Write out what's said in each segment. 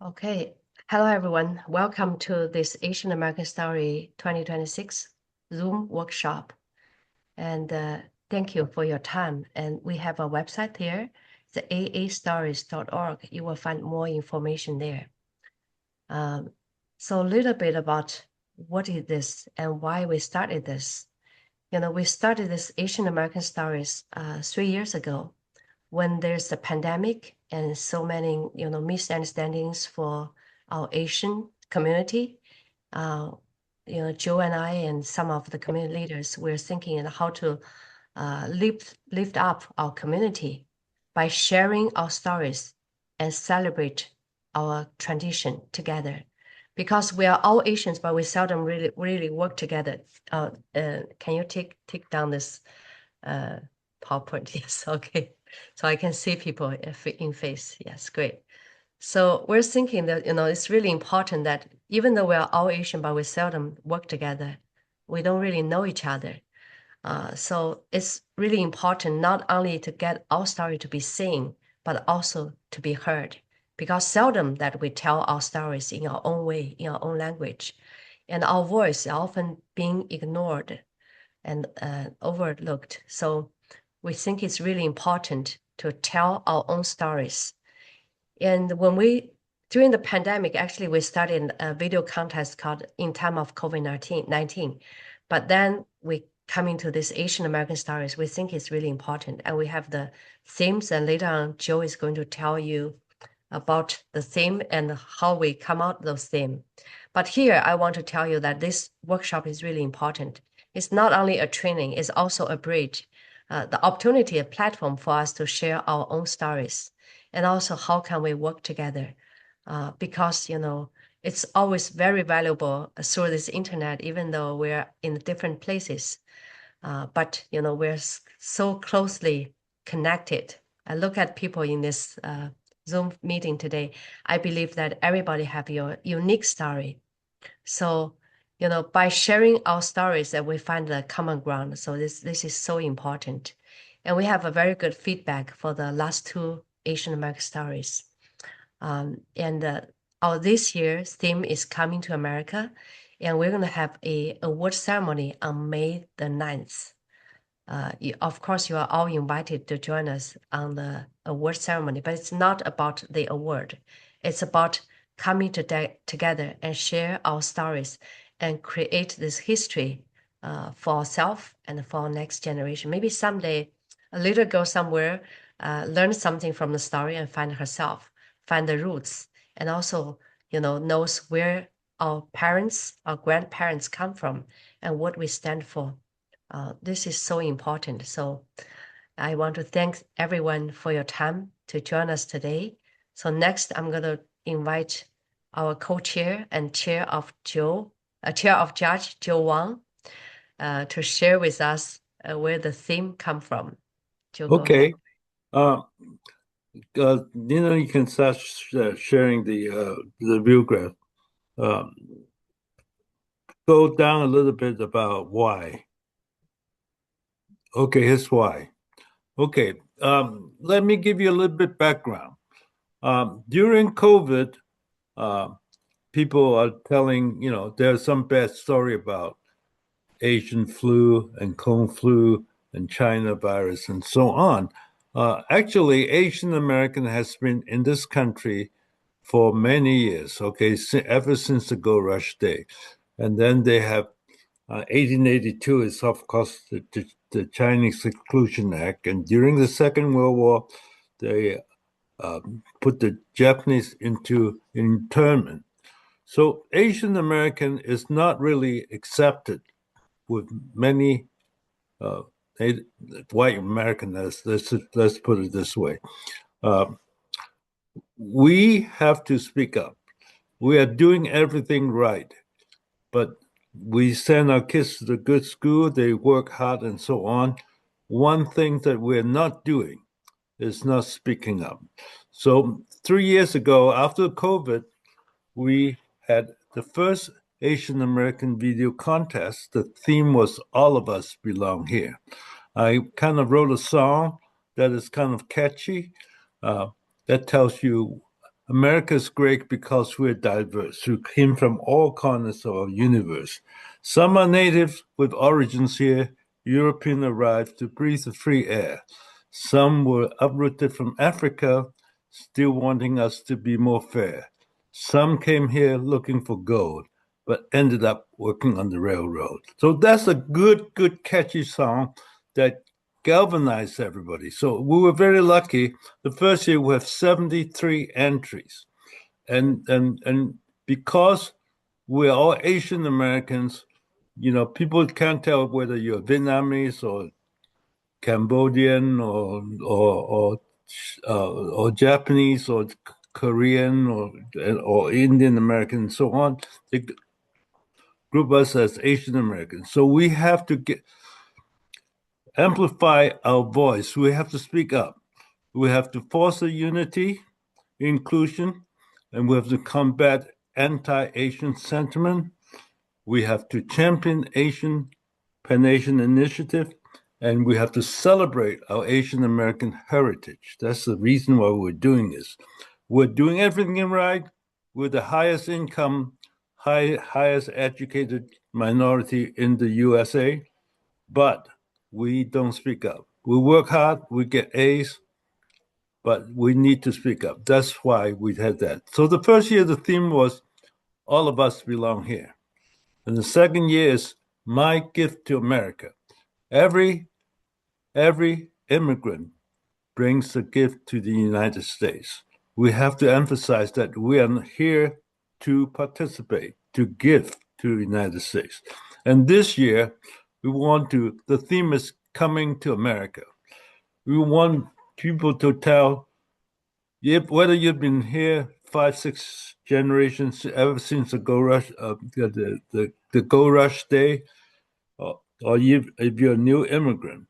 Okay. Hello, everyone. Welcome to this Asian American Story 2026 Zoom workshop. And thank you for your time. And we have a website here, the aastories.org. You will find more information there. So a little bit about what is this and why we started this. We started this Asian American Stories 3 years ago when there's a pandemic and so many, misunderstandings for our Asian community. Joe and I and some of the community leaders were thinking on how to lift up our community by sharing our stories and celebrate our tradition together. Because we are all Asians, but we seldom really work together. Can you take down this PowerPoint? Yes, okay. So I can see people in face. Yes, great. So we're thinking that, it's really important that even though we are all Asian, but we seldom work together, we don't really know each other. So it's really important not only to get our story to be seen, but also to be heard, because seldom that we tell our stories in our own way, in our own language, and our voice is often being ignored and overlooked. So we think it's really important to tell our own stories. And during the pandemic, actually, we started a video contest called In Time of COVID-19. But then we come into this Asian American Stories, we think it's really important. And we have the themes, and later on, Joe is going to tell you about the theme and how we come out those themes. But here, I want to tell you that this workshop is really important. It's not only a training, it's also a bridge, the opportunity, a platform for us to share our own stories. And also, how can we work together? Because, it's always very valuable through this internet, even though we're in different places. But, we're so closely connected. I look at people in this Zoom meeting today. I believe that everybody have your unique story. So, by sharing our stories, that we find the common ground. So this is so important. And we have a very good feedback for the last two Asian American stories. And our this year's theme is Coming to America, and we're going to have a award ceremony on May the 9th. Of course, you are all invited to join us on the award ceremony, but it's not about the award. It's about coming together and share our stories and create this history for ourselves and for our next generation. Maybe someday a little girl somewhere learn something from the story and find herself, find the roots, and also, knows where our parents, our grandparents come from and what we stand for. This is so important. So I want to thank everyone for your time to join us today. So next, I'm going to invite our co-chair and chair of Judge Joe Wang to share with us where the theme come from. Joe, go ahead. Okay. You can start sharing the view graph. Go down a little bit about why. Okay, here's why. Okay, let me give you a little bit background. During COVID, people are telling, there's some bad story about Asian flu and Kung flu and China virus and so on. Actually, Asian American has been in this country for many years, okay, ever since the Gold Rush Day. And then they have 1882 is, of course, the Chinese Exclusion Act. And during the Second World War, they put the Japanese into internment. So Asian American is not really accepted with many white Americans. Let's put it this way. We have to speak up. We are doing everything right, but we send our kids to the good school, they work hard and so on. One thing that we're not doing is not speaking up. So 3 years ago, after COVID, we had the first Asian American video contest. The theme was All of Us Belong Here. I kind of wrote a song that is kind of catchy, that tells you America's great because we're diverse. We came from all corners of our universe. Some are natives with origins here. European arrived to breathe the free air. Some were uprooted from Africa, still wanting us to be more fair. Some came here looking for gold, but ended up working on the railroad. So that's a good, catchy song that galvanized everybody. So we were very lucky. The first year we have 73 entries. And because we're all Asian Americans, people can't tell whether you're Vietnamese or Cambodian or Japanese or Korean or Indian American and so on. They group us as Asian Americans. So we have to amplify our voice. We have to speak up. We have to foster unity, inclusion, and we have to combat anti-Asian sentiment. We have to champion Asian Pan-Asian initiative, and we have to celebrate our Asian American heritage. That's the reason why we're doing this. We're doing everything right. We're the highest income, highest educated minority in the USA, but we don't speak up. We work hard, we get A's, but we need to speak up. That's why we had that. So the first year, the theme was All of Us Belong Here. And the second year is My Gift to America. Every immigrant brings a gift to the United States. We have to emphasize that we are here to participate, to give to the United States. And this year, the theme is Coming to America. We want people to tell, whether you've been here 5, 6 generations, ever since the Gold Rush, the Gold Rush day, or if you're a new immigrant,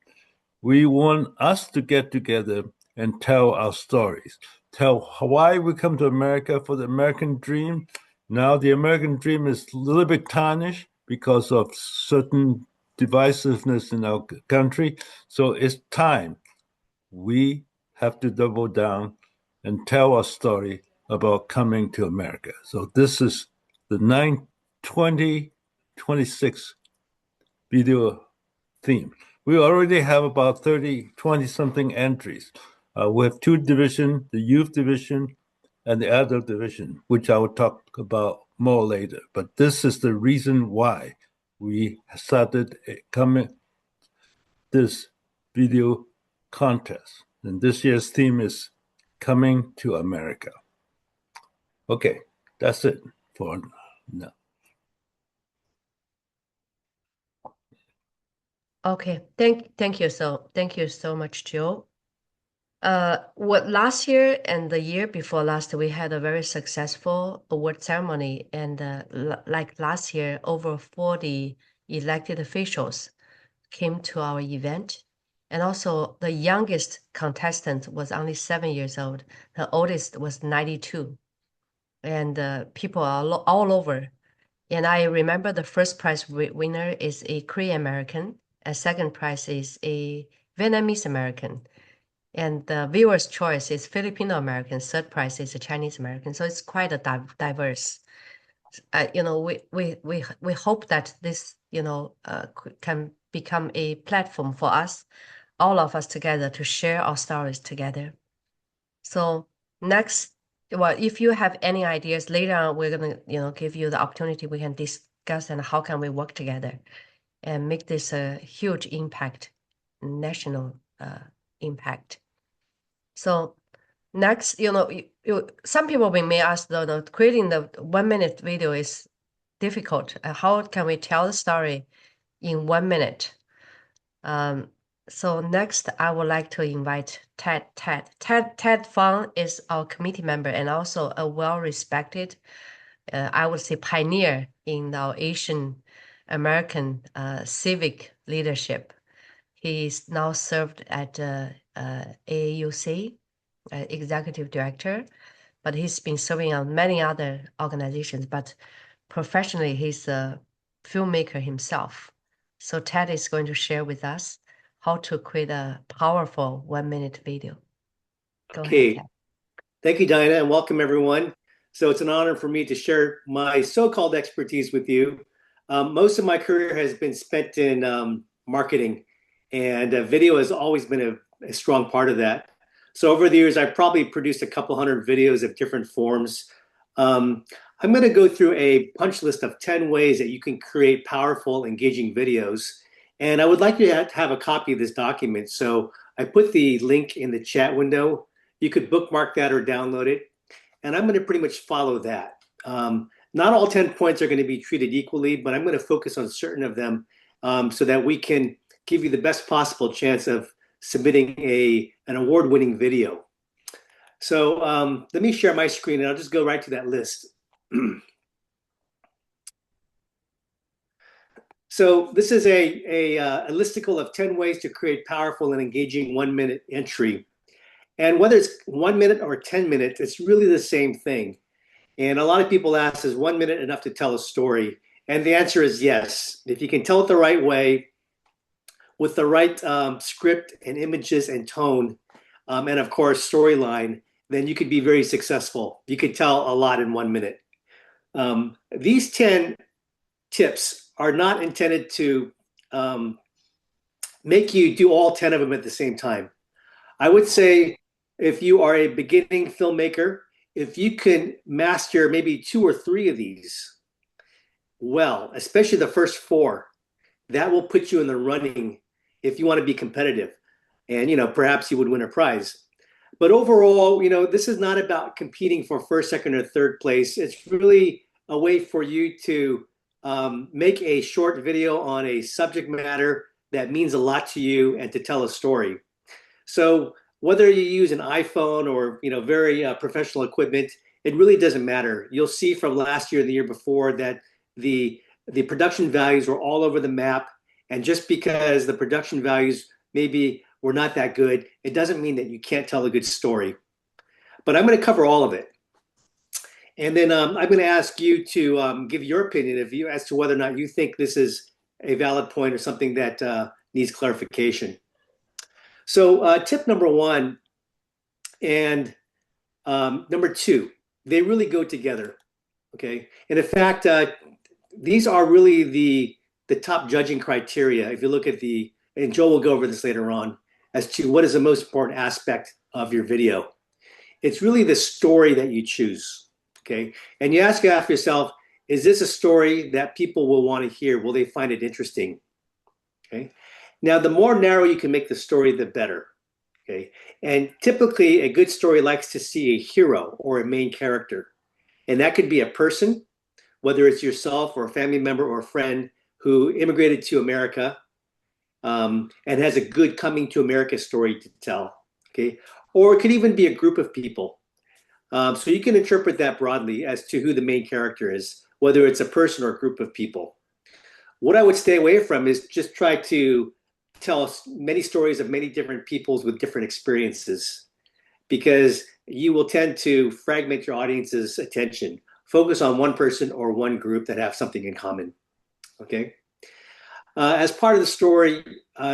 we want us to get together and tell our stories, tell why we come to America for the American dream. Now the American dream is a little bit tarnished because of certain divisiveness in our country. So it's time. We have to double down and tell our story about coming to America. So this is the 2026 video theme. We already have about 20 something entries. We have 2 divisions, the youth division and the adult division, which I will talk about more later. But this is the reason why we started this video contest. And this year's theme is Coming to America. Okay, that's it for now. Okay, thank you so much, Joe. What last year and the year before last, we had a very successful award ceremony, and like last year, over 40 elected officials came to our event. And also, the youngest contestant was only 7 years old. The oldest was 92. And people are all over. And I remember the first prize winner is a Korean American, and second prize is a Vietnamese American. And the viewer's choice is Filipino American, third prize is a Chinese American. So it's quite a diverse. We hope that this, can become a platform for us, all of us together, to share our stories together. So next, well, if you have any ideas later on, we're gonna, give you the opportunity. We can discuss and how can we work together and make this a huge impact, national impact. So next, some people may ask, though, creating the 1-minute video is difficult. How can we tell the story in 1 minute? So next, I would like to invite Ted. Ted Fang is our committee member and also a well-respected, I would say, pioneer in our Asian American civic leadership. He's now served at AAUC, executive director, but he's been serving on many other organizations. But professionally, he's a filmmaker himself. So Ted is going to share with us how to create a powerful 1-minute video. Go ahead, Okay. Ted. Thank you, Diana, and welcome everyone. So it's an honor for me to share my so-called expertise with you. Most of my career has been spent in marketing, and video has always been a strong part of that. So over the years, I've probably produced a couple hundred videos of different forms. Um, I'm going to go through a punch list of 10 ways that you can create powerful, engaging videos. And I would like you to have a copy of this document. So I put the link in the chat window. You could bookmark that or download it. And I'm going to pretty much follow that. Not all 10 points are going to be treated equally, but I'm going to focus on certain of them so that we can give you the best possible chance of submitting an award-winning video. So let me share my screen and I'll just go right to that list. So this is a listicle of 10 ways to create powerful and engaging 1-minute entry. And whether it's 1 minute or 10 minutes, it's really the same thing. And a lot of people ask, is 1 minute enough to tell a story? And the answer is yes. If you can tell it the right way, with the right script and images and tone, and of course, storyline, then you could be very successful. You could tell a lot in 1 minute. These 10 tips are not intended to make you do all 10 of them at the same time. I would say if you are a beginning filmmaker, if you can master maybe 2 or 3 of these well, especially the first 4, that will put you in the running if you want to be competitive. And, perhaps you would win a prize. But overall, this is not about competing for first, second, or third place. It's really a way for you to make a short video on a subject matter that means a lot to you and to tell a story. So whether you use an iPhone or very professional equipment, it really doesn't matter. You'll see from last year and the year before that the production values were all over the map. And just because the production values maybe were not that good, it doesn't mean that you can't tell a good story. But I'm going to cover all of it. And then I'm going to ask you to give your opinion as to whether or not you think this is a valid point or something that needs clarification. So tip number 1 and number 2, they really go together. Okay. And in fact, these are really the top judging criteria. If you look at and Joel will go over this later on, as to what is the most important aspect of your video. It's really the story that you choose. Okay. And you ask yourself, is this a story that people will want to hear? Will they find it interesting? Okay. Now, the more narrow you can make the story, the better. Okay. And typically, a good story likes to see a hero or a main character. And that could be a person, whether it's yourself or a family member or a friend who immigrated to America and has a good coming to America story to tell. Okay. Or it could even be a group of people. So you can interpret that broadly as to who the main character is, whether it's a person or a group of people. What I would stay away from is just try to tell many stories of many different peoples with different experiences, because you will tend to fragment your audience's attention. Focus on one person or one group that have something in common. Okay. As part of the story,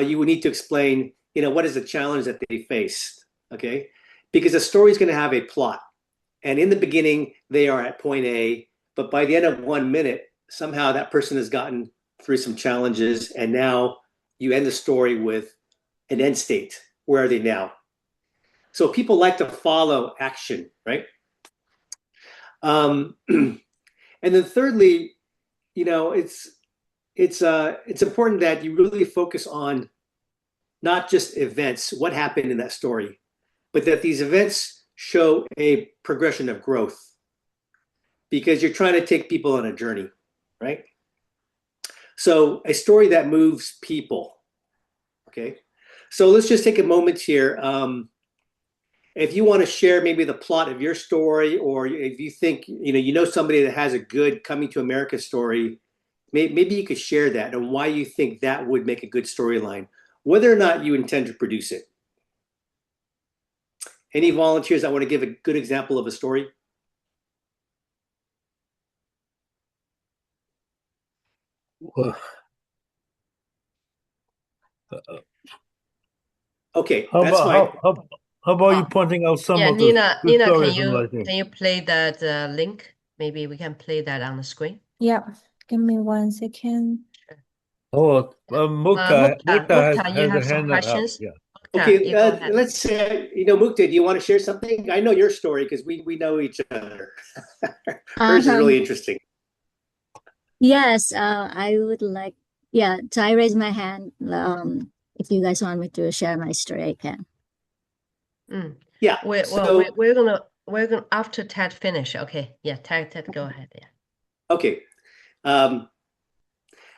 you would need to explain, what is the challenge that they faced. Okay. Because a story is going to have a plot. And in the beginning, they are at point A, but by the end of 1 minute, somehow that person has gotten through some challenges, and now you end the story with an end state. Where are they now? So people like to follow action, right? And then thirdly, it's important that you really focus on not just events, what happened in that story, but that these events show a progression of growth, because you're trying to take people on a journey, right? So a story that moves people. Okay. So let's just take a moment here. If you want to share maybe the plot of your story, or if you think, somebody that has a good coming to America story, maybe you could share that and why you think that would make a good storyline, whether or not you intend to produce it. Any volunteers that want to give a good example of a story? Okay, How that's about fine. How about you Oh, pointing out some yeah, of the Nina, good can stories from you last year? play that link? Maybe we can play that on the screen. Yeah, give me 1 second. Oh, Mukta Mukta, you has a have some hand up. questions? Yeah. Mukta, Okay, you go ahead. let's say, Mukta, do you want to share something? I know your story because we know each other. Hers is really Um, interesting. yes, I would like, yeah, so I raise my hand. If you guys want me to share my story, I can. Mm. Yeah. We're gonna after Ted finish. Okay. Yeah, Ted, go ahead. Yeah. Okay.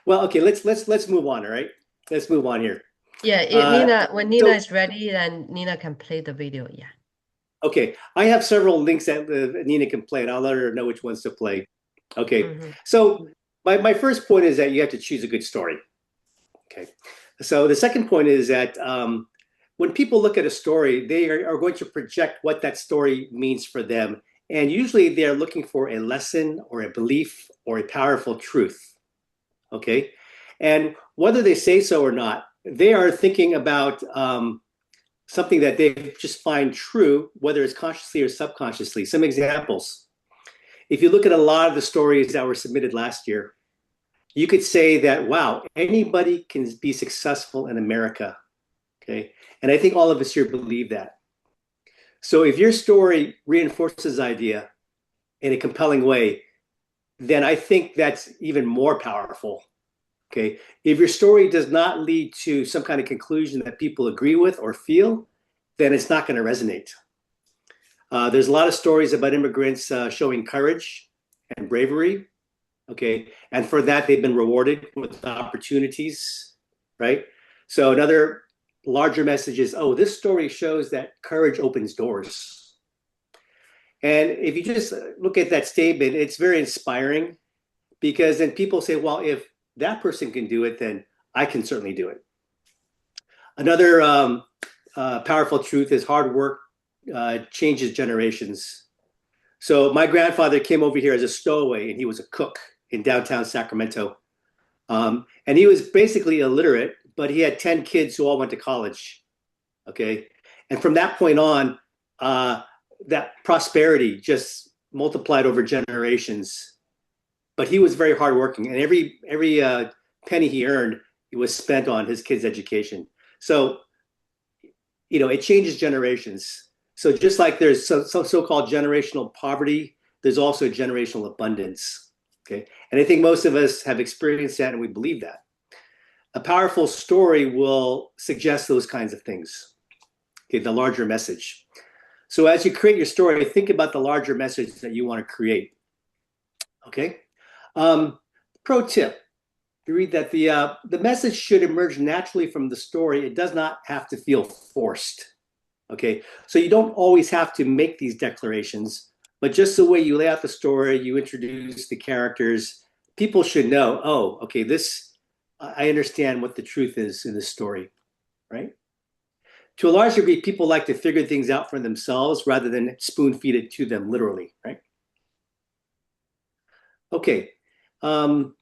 Well, okay, let's move on, all right? Let's move on here. Yeah, Nina, when Nina is ready, then Nina can play the video. Yeah. Okay, I have several links that Nina can play, and I'll let her know which ones to play. Okay, so my first point is that you have to choose a good story. Okay, so the second point is that when people look at a story, they are going to project what that story means for them. And usually they're looking for a lesson or a belief or a powerful truth. Okay, and whether they say so or not, they are thinking about something that they just find true, whether it's consciously or subconsciously. Some examples. If you look at a lot of the stories that were submitted last year, you could say that, wow, anybody can be successful in America. Okay. And I think all of us here believe that. So if your story reinforces idea in a compelling way, then I think that's even more powerful. Okay. If your story does not lead to some kind of conclusion that people agree with or feel, then it's not going to resonate. There's a lot of stories about immigrants showing courage and bravery. Okay. And for that, they've been rewarded with opportunities, right? So another larger message is, oh, this story shows that courage opens doors. And if you just look at that statement, it's very inspiring because then people say, well, if that person can do it, then I can certainly do it. Another powerful truth is hard work changes generations. So my grandfather came over here as a stowaway and he was a cook in downtown Sacramento. And he was basically illiterate, but he had 10 kids who all went to college. Okay. And from that point on, that prosperity just multiplied over generations. But he was very hardworking, and every penny he earned, it was spent on his kids' education. So, it changes generations. So just like there's so-called generational poverty, there's also generational abundance. Okay. And I think most of us have experienced that and we believe that. A powerful story will suggest those kinds of things. Okay, the larger message. So as you create your story, think about the larger message that you want to create. Okay. Pro tip. You read that the message should emerge naturally from the story. It does not have to feel forced. Okay, so you don't always have to make these declarations, but just the way you lay out the story, you introduce the characters, people should know, oh, okay, I understand what the truth is in this story, right? To a large degree, people like to figure things out for themselves rather than spoon feed it to them literally, right? Okay. Point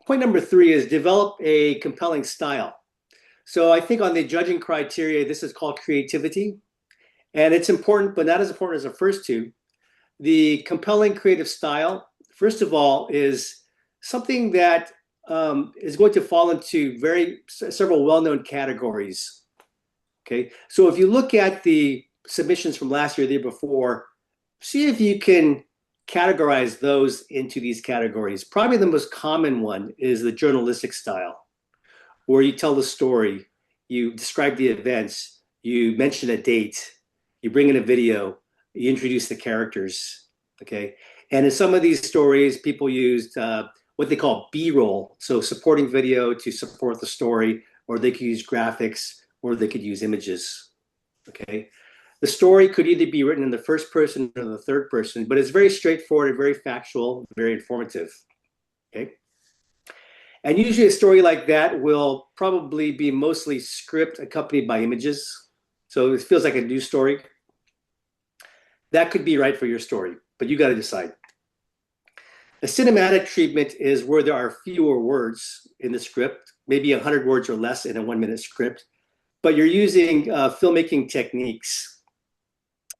number 3 is develop a compelling style. So I think on the judging criteria, this is called creativity. And it's important, but not as important as the first two. The compelling creative style, first of all, is something that is going to fall into several well-known categories. Okay, so if you look at the submissions from last year, the year before, see if you can categorize those into these categories. Probably the most common one is the journalistic style, where you tell the story, you describe the events, you mention a date, you bring in a video, you introduce the characters, okay? And in some of these stories, people used what they call B-roll, so supporting video to support the story, or they could use graphics, or they could use images, okay? The story could either be written in the first person or the third person, but it's very straightforward and very factual, very informative, okay? And usually a story like that will probably be mostly script accompanied by images. So it feels like a news story. That could be right for your story, but you got to decide. A cinematic treatment is where there are fewer words in the script, maybe 100 words or less in a 1-minute script, but you're using filmmaking techniques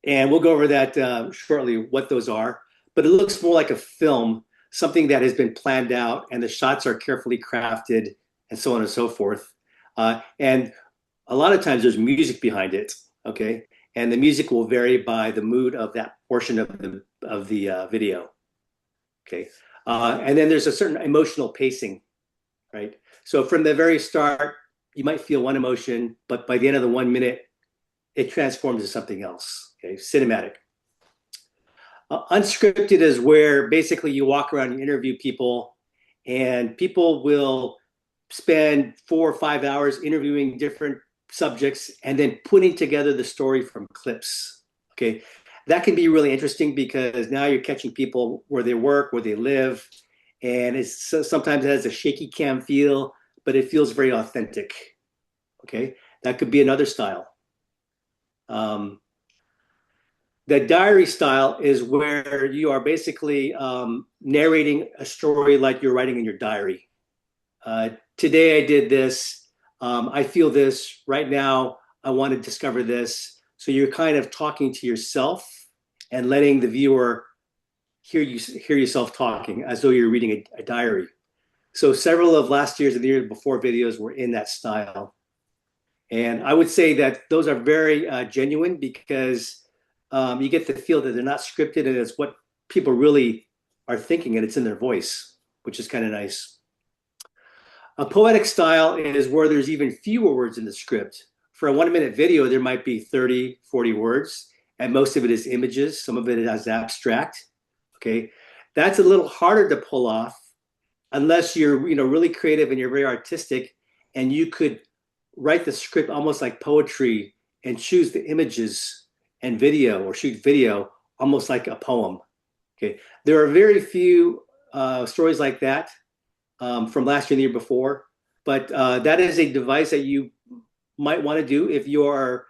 And we'll go over that shortly, what those are. But it looks more like a film, something that has been planned out, and the shots are carefully crafted, and so on and so forth. And a lot of times there's music behind it, okay? And the music will vary by the mood of that portion of the video, okay? And then there's a certain emotional pacing, right? So from the very start, you might feel one emotion, but by the end of the 1 minute, it transforms to something else, okay? Cinematic. Unscripted is where basically you walk around and interview people, and people will spend 4 or 5 hours interviewing different subjects and then putting together the story from clips, okay? That can be really interesting because now you're catching people where they work, where they live, and sometimes it has a shaky cam feel, but it feels very authentic, okay? That could be another style. The diary style is where you are basically narrating a story like you're writing in your diary. Today I did this. I feel this right now. I want to discover this. So you're kind of talking to yourself and letting the viewer hear yourself talking as though you're reading a diary. So several of last year's and the year before videos were in that style. And I would say that those are very genuine because you get the feel that they're not scripted and it's what people really are thinking and it's in their voice, which is kind of nice. A poetic style is where there's even fewer words in the script. For a 1 minute video, there might be 30, 40 words, and most of it is images. Some of it is abstract, okay? That's a little harder to pull off unless you're really creative and you're very artistic, and you could write the script almost like poetry and choose the images and video or shoot video almost like a poem, okay? There are very few stories like that from last year and the year before, but that is a device that you might want to do if you are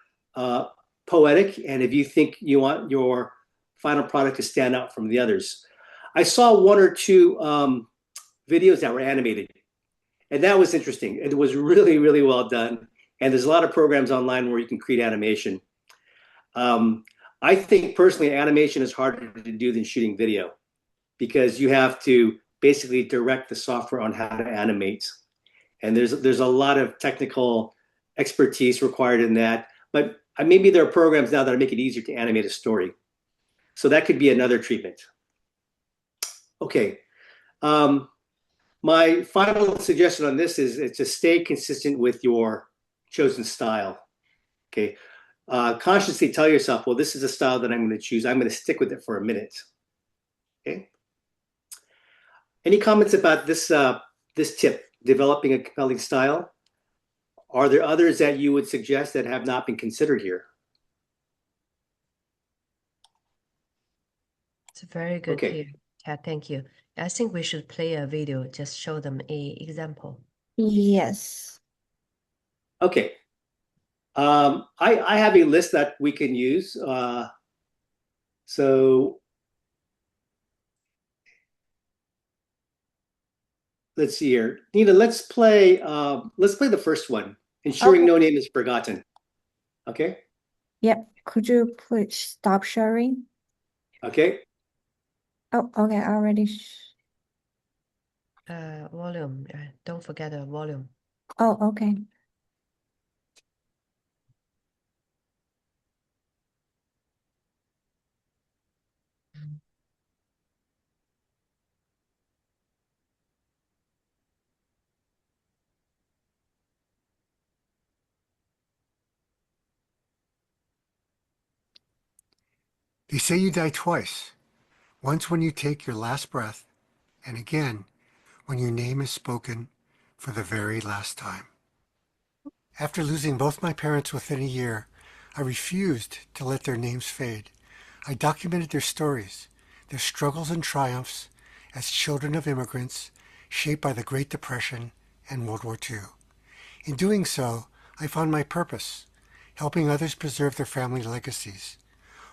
poetic and if you think you want your final product to stand out from the others. I saw 1 or 2 videos that were animated, and that was interesting. It was really, really well done, and there's a lot of programs online where you can create animation. I think personally animation is harder to do than shooting video because you have to basically direct the software on how to animate. And there's a lot of technical expertise required in that. But maybe there are programs now that make it easier to animate a story. So that could be another treatment. Okay. My final suggestion on this is to stay consistent with your chosen style. Okay. Consciously tell yourself, well, this is a style that I'm going to choose. I'm going to stick with it for a minute. Okay. Any comments about this tip, developing a compelling style? Are there others that you would suggest that have not been considered here? It's very good Okay. here. Yeah, thank you. I think we should play a video, just show them a example. Yes. Okay. I have a list that we can use. So let's see here. Nina, let's play the first one, ensuring Okay. no name is forgotten. Okay? Yep. Could you please stop sharing? Okay. Oh, okay. I already. Volume. Don't forget the volume. Oh, okay. They say you die twice, once when you take your last breath, and again when your name is spoken for the very last time. After losing both my parents within a year, I refused to let their names fade. I documented their stories, their struggles and triumphs as children of immigrants shaped by the Great Depression and World War II. In doing so, I found my purpose, helping others preserve their family legacies.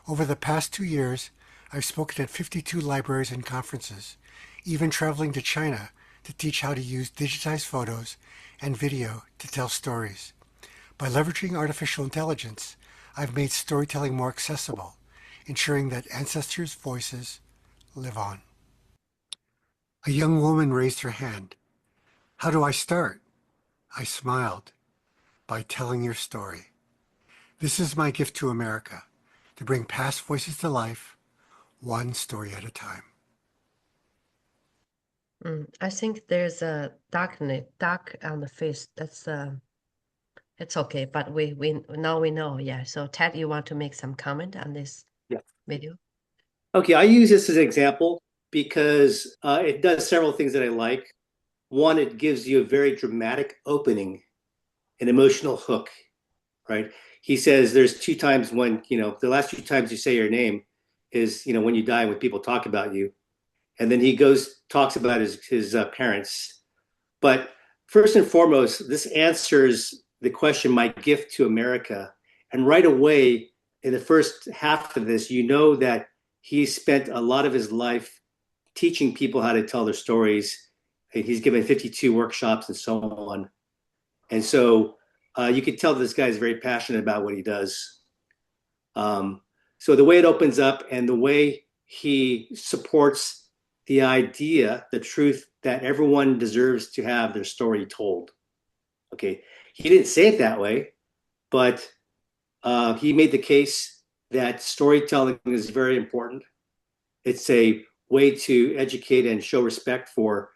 Over the past 2 years, I've spoken at 52 libraries and conferences, even traveling to China to teach how to use digitized photos and video to tell stories. By leveraging artificial intelligence, I've made storytelling more accessible ensuring that ancestors' voices live on. A young woman raised her hand. How do I start? I smiled. By telling your story. This is my gift to America, to bring past voices to life, one story at a time. I think there's a dark on the face. That's it's okay, but we now we know. Yeah. So Ted, you want to make some comment on this Yeah. video? Okay, I use this as an example because it does several things that I like. One, it gives you a very dramatic opening, an emotional hook, right? He says there's two times when, the last two times you say your name is, when you die, when people talk about you. And then he talks about his parents. But first and foremost, this answers the question, my gift to America. And right away, in the first half of this, you know that he spent a lot of his life teaching people how to tell their stories. He's given 52 workshops and so on. And so you can tell this guy is very passionate about what he does. So the way it opens up and the way he supports the idea, the truth that everyone deserves to have their story told. Okay, he didn't say it that way, but he made the case that storytelling is very important. It's a way to educate and show respect for,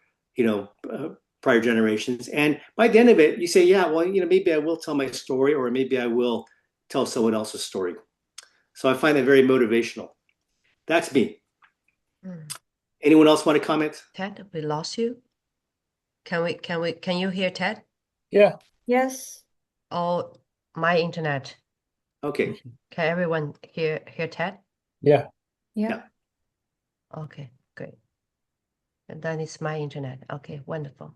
prior generations. And by the end of it, you say, yeah, well, maybe I will tell my story, or maybe I will tell someone else's story. So I find that very motivational. That's me. Anyone else want to comment? Ted, we lost you. Can you hear Ted? Yeah. Yes. Oh, my internet. Okay. Can everyone hear Ted? Yeah. Yeah. Okay, great. And then it's my internet. Okay, wonderful.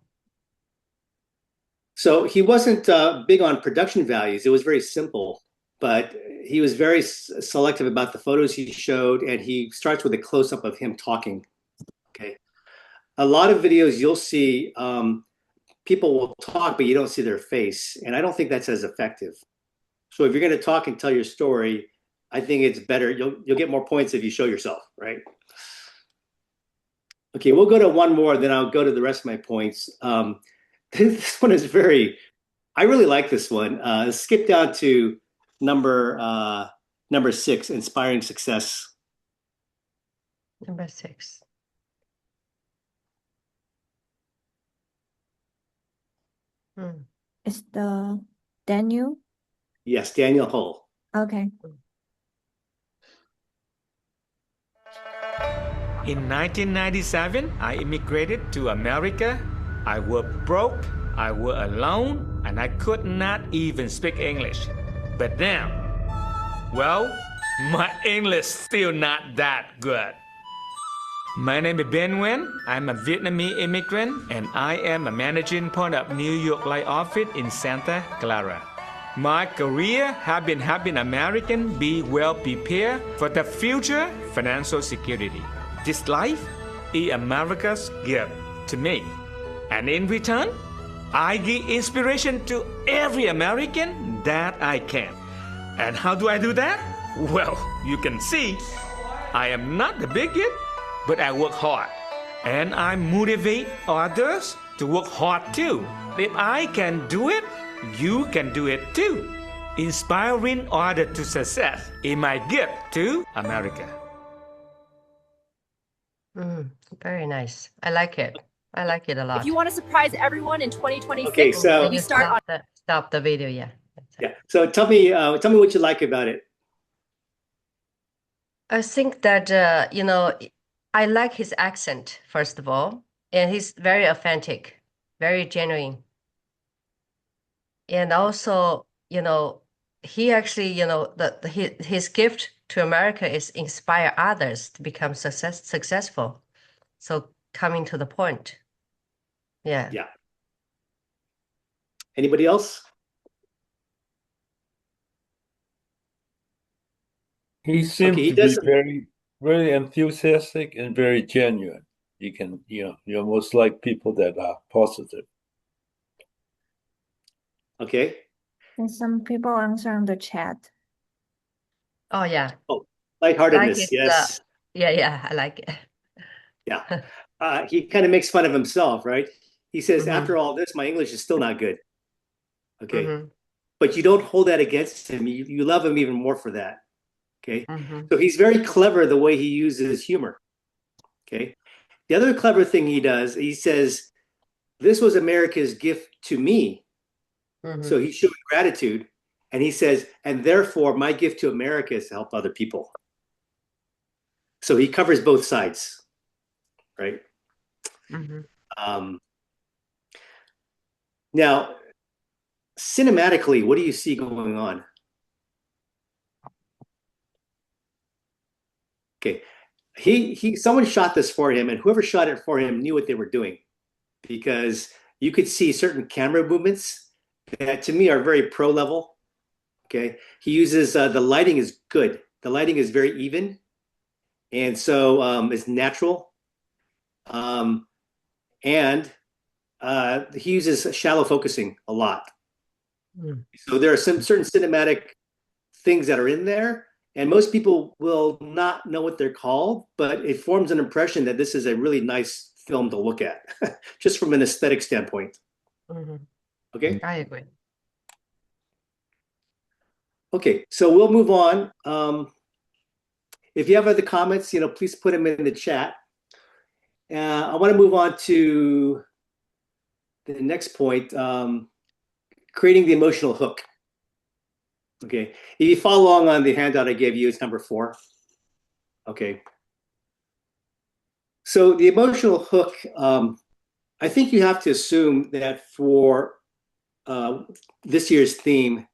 So he wasn't big on production values. It was very simple, but he was very selective about the photos he showed, and he starts with a close-up of him talking. Okay. A lot of videos you'll see, people will talk, but you don't see their face, and I don't think that's as effective. So if you're going to talk and tell your story, I think it's better. You'll get more points if you show yourself, right? Okay, we'll go to one more, then I'll go to the rest of my points. This one is I really like this one. Skip down to number 6, inspiring success. Number 6. It's the Daniel. Yes, Daniel Hull. Okay. In 1997, I immigrated to America. I was broke, I was alone, and I could not even speak English. But now, well, my English still not that good. My name is Ben Nguyen. I'm a Vietnamese immigrant, and I am a managing partner of New York Life office in Santa Clara. My career has been helping Americans be well prepared for the future financial security. This life is America's gift to me. And in return, I give inspiration to every American that I can. And how do I do that? Well, you can see, I am not the biggest, but I work hard. And I motivate others to work hard too. If I can do it, you can do it too. Inspiring others to success is my gift to America. Very nice. I like it. I like it a lot. If you want to surprise everyone in 2026, Okay, so we start on. Stop the video. Yeah. Yeah. So tell me what you like about it. I think that I like his accent, first of all, and he's very authentic, very genuine. And also, he actually, his gift to America is inspire others to become successful. So coming to the point. Yeah. Yeah. Anybody else? He seems Okay, he to be doesn't- very, very enthusiastic and very genuine. You almost like people that are positive. Okay. And some people answer on the chat. Oh, yeah. Like Lightheartedness, it. yes. Yeah, I like it. Yeah. He kind of makes fun of himself, right? He says, Mm-hmm. after all this, my English is still not good. Okay. Mm-hmm. But you don't hold that against him. You love him even more for that. Okay. Mm-hmm. So he's very clever the way he uses humor. Okay. The other clever thing he does, he says, this was America's gift to me. Mm-hmm. So he's showing gratitude. And he says, and therefore, my gift to America is to help other people. So he covers both sides, right? Mm-hmm. Now, cinematically, what do you see going on? Okay, someone shot this for him, and whoever shot it for him knew what they were doing, because you could see certain camera movements that to me are very pro level. Okay, he uses the lighting is good. The lighting is very even, and so it's natural. And he uses shallow focusing a lot. Mm. So there are some certain cinematic things that are in there, and most people will not know what they're called, but it forms an impression that this is a really nice film to look at, just from an aesthetic standpoint. Mm-hmm. Okay. I agree. Okay, so we'll move on. If you have other comments, please put them in the chat. I want to move on to the next point, creating the emotional hook. Okay, if you follow along on the handout I gave you, it's number 4. Okay. So the emotional hook, I think you have to assume that for this year's theme,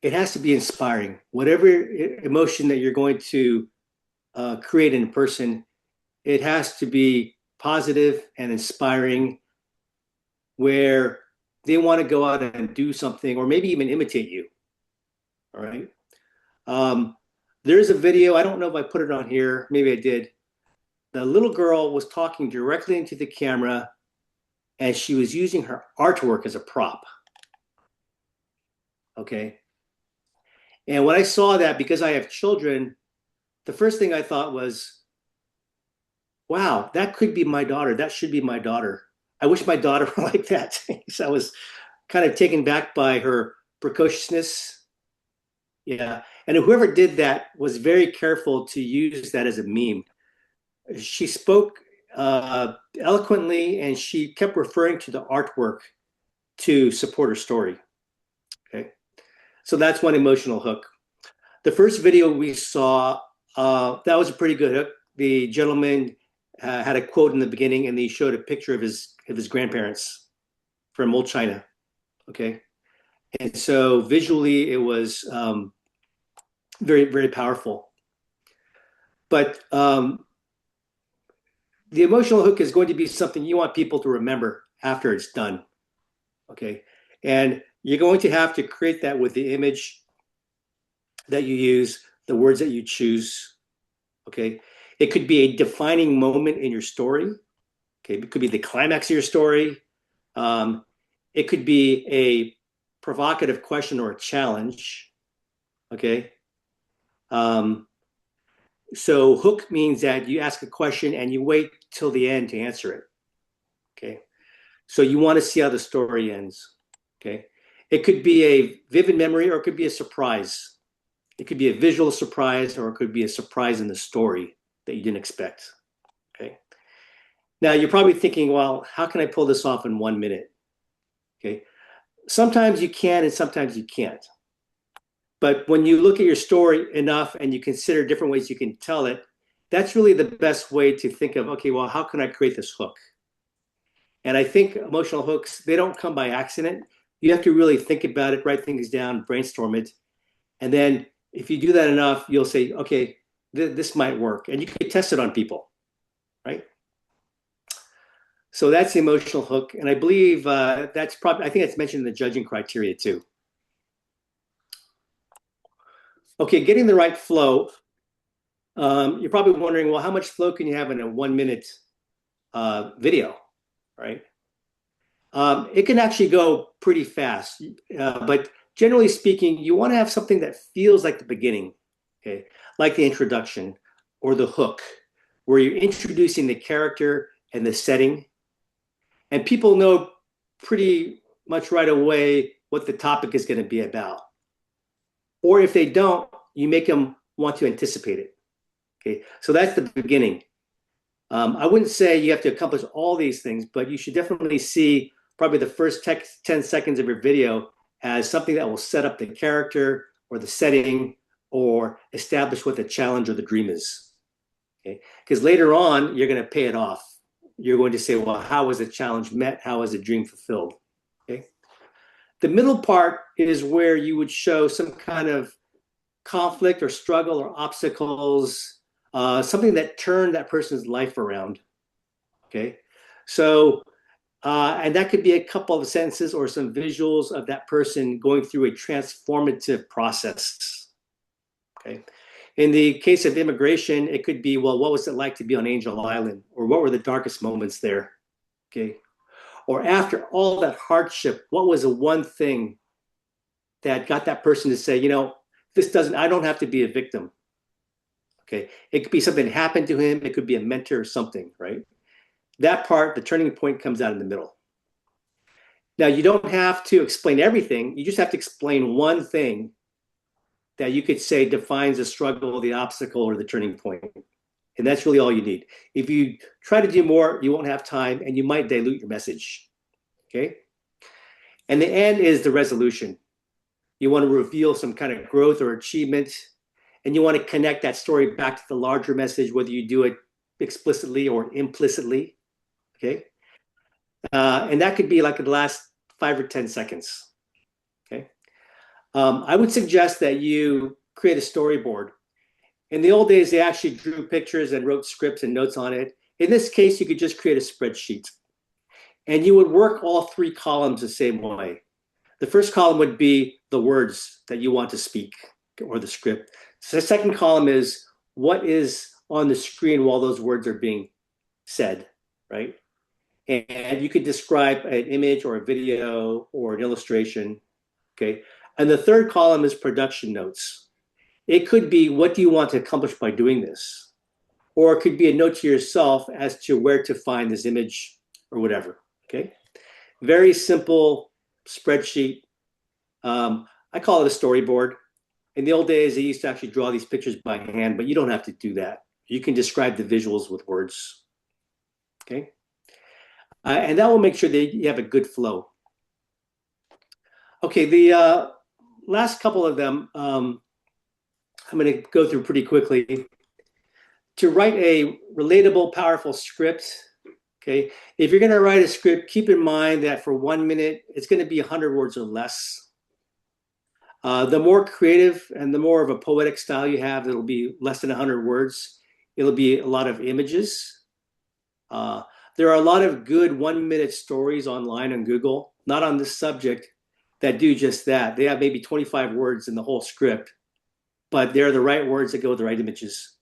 it has to be inspiring. Whatever emotion that you're going to create in a person, it has to be positive and inspiring, where they want to go out and do something, or maybe even imitate you. All right. There's a video, I don't know if I put it on here, maybe I did. The little girl was talking directly into the camera, and she was using her artwork as a prop. Okay. And when I saw that, because I have children, the first thing I thought was, wow, that could be my daughter. That should be my daughter. I wish my daughter were like that. So I was kind of taken back by her precociousness. Yeah. And whoever did that was very careful to use that as a meme. She spoke eloquently, and she kept referring to the artwork to support her story. Okay. So that's one emotional hook. The first video we saw, that was a pretty good hook. The gentleman had a quote in the beginning, and he showed a picture of his grandparents from old China. Okay. And so visually, it was very, very powerful. But the emotional hook is going to be something you want people to remember after it's done. Okay. And you're going to have to create that with the image that you use, the words that you choose. Okay. It could be a defining moment in your story. Okay. It could be the climax of your story. It could be a provocative question or a challenge. Okay. So hook means that you ask a question and you wait till the end to answer it. Okay. So you want to see how the story ends. Okay. It could be a vivid memory, or it could be a surprise. It could be a visual surprise, or it could be a surprise in the story that you didn't expect. Okay. Now you're probably thinking, well, how can I pull this off in 1 minute? Okay. Sometimes you can, and sometimes you can't. But when you look at your story enough and you consider different ways you can tell it, that's really the best way to think of, okay, well, how can I create this hook? And I think emotional hooks, they don't come by accident. You have to really think about it, write things down, brainstorm it. And then if you do that enough, you'll say, okay, this might work. And you can test it on people, right? So that's the emotional hook. And I believe I think that's mentioned in the judging criteria too. Okay, getting the right flow. You're probably wondering, well, how much flow can you have in a 1 minute video, right? It can actually go pretty fast, but generally speaking, you want to have something that feels like the beginning. okay, like the introduction or the hook, where you're introducing the character and the setting, and people know pretty much right away what the topic is going to be about. Or if they don't, you make them want to anticipate it. Okay, so that's the beginning. I wouldn't say you have to accomplish all these things, but you should definitely see probably the first 10 seconds of your video as something that will set up the character or the setting or establish what the challenge or the dream is. Okay, because later on, you're going to pay it off. You're going to say, well, how was the challenge met? How was the dream fulfilled? Okay. The middle part is where you would show some kind of conflict or struggle or obstacles, something that turned that person's life around. Okay. So, and that could be a couple of sentences or some visuals of that person going through a transformative process. Okay. In the case of immigration, it could be, well, what was it like to be on Angel Island? Or what were the darkest moments there? Okay. Or after all that hardship, what was the one thing that got that person to say, you know, I don't have to be a victim. Okay. It could be something that happened to him. It could be a mentor or something, right? That part, the turning point comes out in the middle. Now, you don't have to explain everything. You just have to explain one thing that you could say defines the struggle, the obstacle, or the turning point. And that's really all you need. If you try to do more, you won't have time and you might dilute your message. Okay. And the end is the resolution. You want to reveal some kind of growth or achievement, and you want to connect that story back to the larger message, whether you do it explicitly or implicitly. Okay. And that could be like the last 5 or 10 seconds. Okay. I would suggest that you create a storyboard. In the old days, they actually drew pictures and wrote scripts and notes on it. In this case, you could just create a spreadsheet. And you would work all 3 columns the same way. The first column would be the words that you want to speak or the script. So the second column is what is on the screen while those words are being said, right? And you could describe an image or a video or an illustration, okay? And the third column is production notes. It could be, what do you want to accomplish by doing this? Or it could be a note to yourself as to where to find this image or whatever, okay? Very simple spreadsheet. I call it a storyboard. In the old days, they used to actually draw these pictures by hand, but you don't have to do that. You can describe the visuals with words, okay? And that will make sure that you have a good flow. Okay, the last couple of them, I'm going to go through pretty quickly. To write a relatable, powerful script, okay, if you're going to write a script, keep in mind that for 1 minute, it's going to be 100 words or less. The more creative and the more of a poetic style you have, it'll be less than 100 words. It'll be a lot of images. There are a lot of good 1 minute stories online on Google, not on this subject, that do just that. They have maybe 25 words in the whole script, but they're the right words that go with the right images.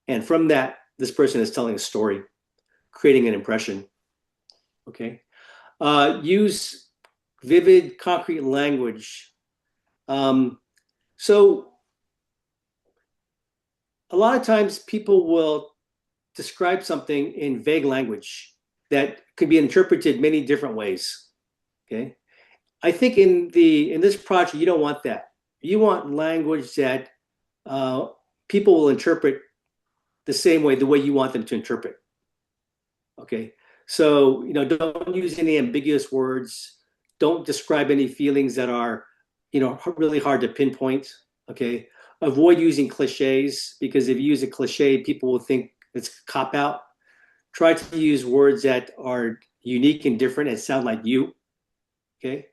And from that, this person is telling a story, creating an impression. Okay. Use vivid, concrete language. So a lot of times people will describe something in vague language that could be interpreted many different ways. Okay. I think in this project, you don't want that. You want language that people will interpret the same way, the way you want them to interpret. Okay. So, you know, don't use any ambiguous words. Don't describe any feelings that are, you know, really hard to pinpoint. Okay. Avoid using cliches, because if you use a cliche, people will think it's a cop out. Try to use words that are unique and different and sound like you. Okay.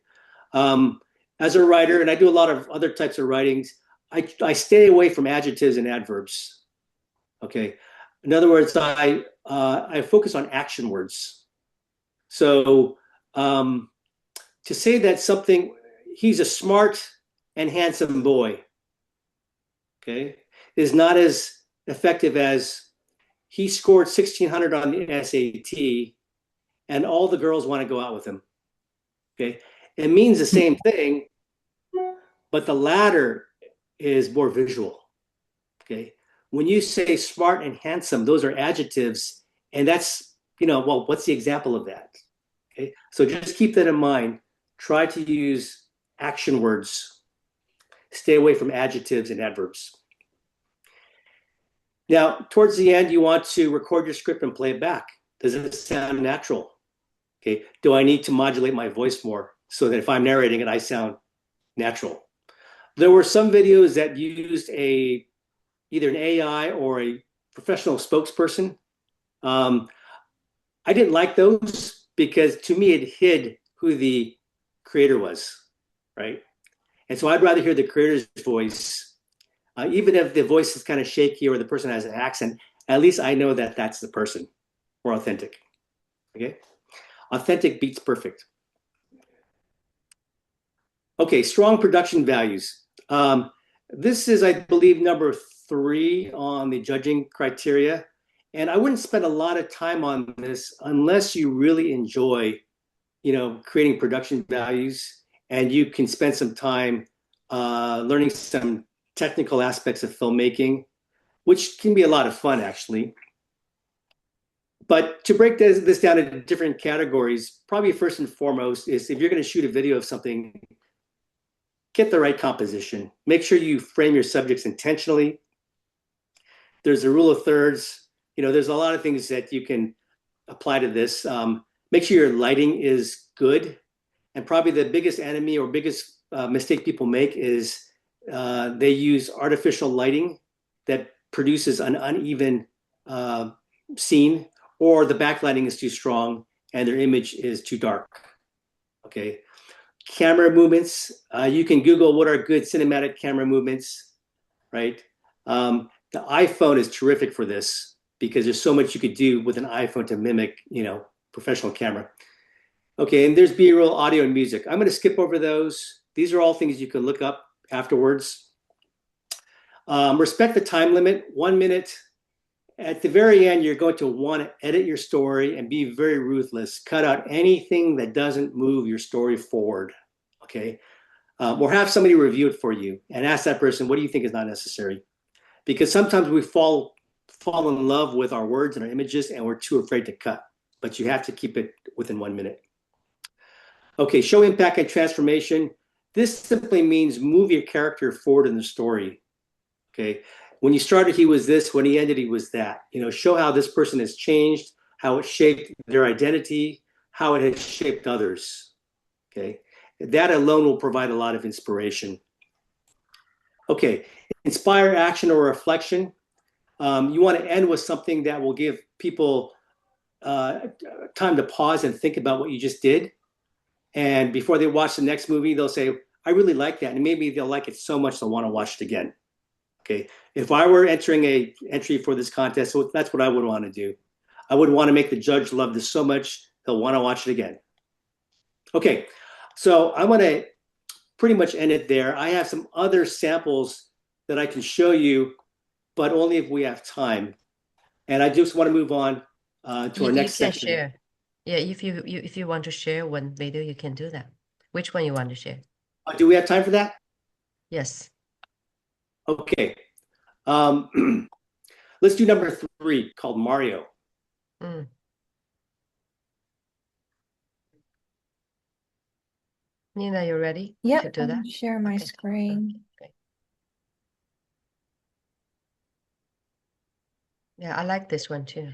As a writer, and I do a lot of other types of writings, I stay away from adjectives and adverbs. Okay. In other words, I focus on action words. So to say that something, he's a smart and handsome boy, okay, is not as effective as he scored 1,600 on the SAT and all the girls want to go out with him. Okay. It means the same thing, but the latter is more visual. Okay. When you say smart and handsome, those are adjectives. And that's, well, what's the example of that? Okay. So just keep that in mind. Try to use action words. Stay away from adjectives and adverbs. Now, towards the end, you want to record your script and play it back. Does it sound natural? Okay. Do I need to modulate my voice more so that if I'm narrating it, I sound natural? There were some videos that used either an AI or a professional spokesperson. I didn't like those because to me it hid who the creator was, right? And so I'd rather hear the creator's voice, even if the voice is kind of shaky or the person has an accent. At least I know that that's the person. Or authentic. Okay, authentic beats perfect. Okay, strong production values. This is, I believe, number 3 on the judging criteria. And I wouldn't spend a lot of time on this unless you really enjoy, creating production values, and you can spend some time learning some technical aspects of filmmaking, which can be a lot of fun, actually. But to break this down into different categories, probably first and foremost is if you're going to shoot a video of something, get the right composition. Make sure you frame your subjects intentionally. There's a rule of thirds. There's a lot of things that you can apply to this. Make sure your lighting is good. And probably the biggest enemy or biggest mistake people make is they use artificial lighting that produces an uneven scene, or the backlighting is too strong and their image is too dark. Okay. Camera movements. You can Google what are good cinematic camera movements, right? The iPhone is terrific for this because there's so much you could do with an iPhone to mimic, professional camera. Okay, and there's B-roll, audio, and music. I'm going to skip over those. These are all things you can look up afterwards. Respect the time limit, 1 minute. At the very end, you're going to want to edit your story and be very ruthless. Cut out anything that doesn't move your story forward, okay? Or have somebody review it for you and ask that person, what do you think is not necessary? Because sometimes we fall in love with our words and our images and we're too afraid to cut, but you have to keep it within 1 minute. Okay, show impact and transformation. This simply means move your character forward in the story, okay? When you started, he was this. When he ended, he was that. Show how this person has changed, how it shaped their identity, how it has shaped others. Okay, that alone will provide a lot of inspiration. Okay, inspire action or reflection. You want to end with something that will give people time to pause and think about what you just did. And before they watch the next movie, they'll say, I really like that. And maybe they'll like it so much they'll want to watch it again. Okay, if I were entering a entry for this contest, so that's what I would want to do. I would want to make the judge love this so much they'll want to watch it again. Okay, so I'm going to pretty much end it there. I have some other samples that I can show you, but only if we have time. And I just want to move on to our next section. Share. Yeah, if you want to share one video, you can do that. Which one you want to share? Do we have time for that? Yes. Okay. Let's do number 3 called Mario. Nina, you ready Yeah, to do that? share my screen. Okay. Yeah, I like this one too.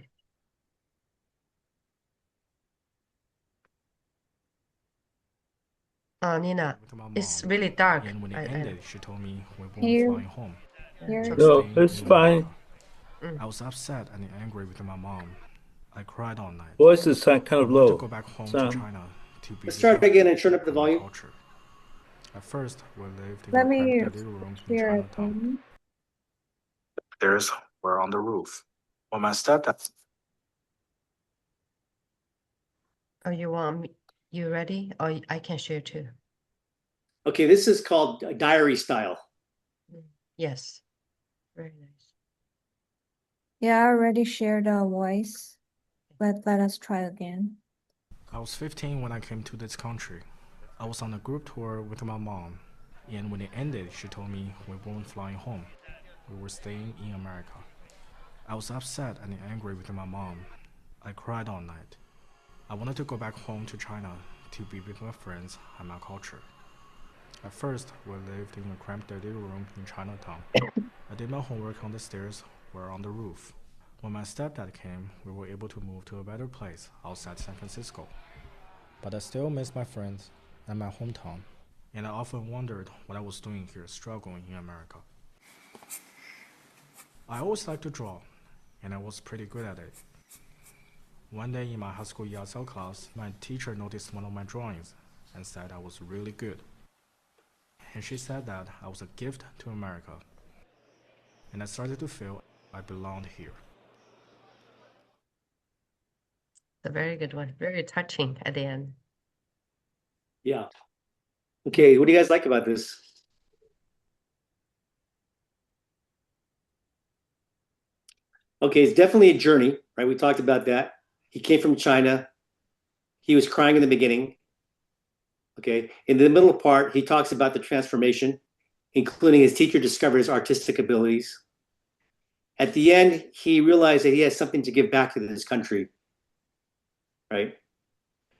Nina, it's really dark. And when it ended, she told me we weren't Here. flying home. Here. No, it's fine. I was upset and angry with my mom. I cried all night. Voice is kind of I wanted low. to go back home to China to be Let's start again and turn up the volume. culture. At first, we lived in Let a me cramped little rooms in share Chinatown. again. Stairs were on the roof. When my stepdad Oh, you want me? You ready? Or I can share too. Okay, this is called diary style. Yes. Very nice. Yeah, I already shared the voice. Let us try again. I was 15 when I came to this country. I was on a group tour with my mom, and when it ended, she told me we weren't flying home. we were staying in America. I was upset and angry with my mom. I cried all night. I wanted to go back home to China to be with my friends and my culture. At first, we lived in a cramped dirty room in Chinatown. I did my homework on the stairs or on the roof. When my stepdad came, we were able to move to a better place outside San Francisco. But I still miss my friends and my hometown, and I often wondered what I was doing here struggling in America. I always liked to draw, and I was pretty good at it. One day in my high school ESL class, my teacher noticed one of my drawings and said I was really good. And she said that I was a gift to America, and I started to feel I belonged here. A very good one. Very touching at the end. Yeah. Okay, what do you guys like about this? Okay, it's definitely a journey, right? We talked about that. He came from China. He was crying in the beginning. Okay, in the middle part, he talks about the transformation, including his teacher discovered his artistic abilities. At the end, he realized that he has something to give back to this country, right?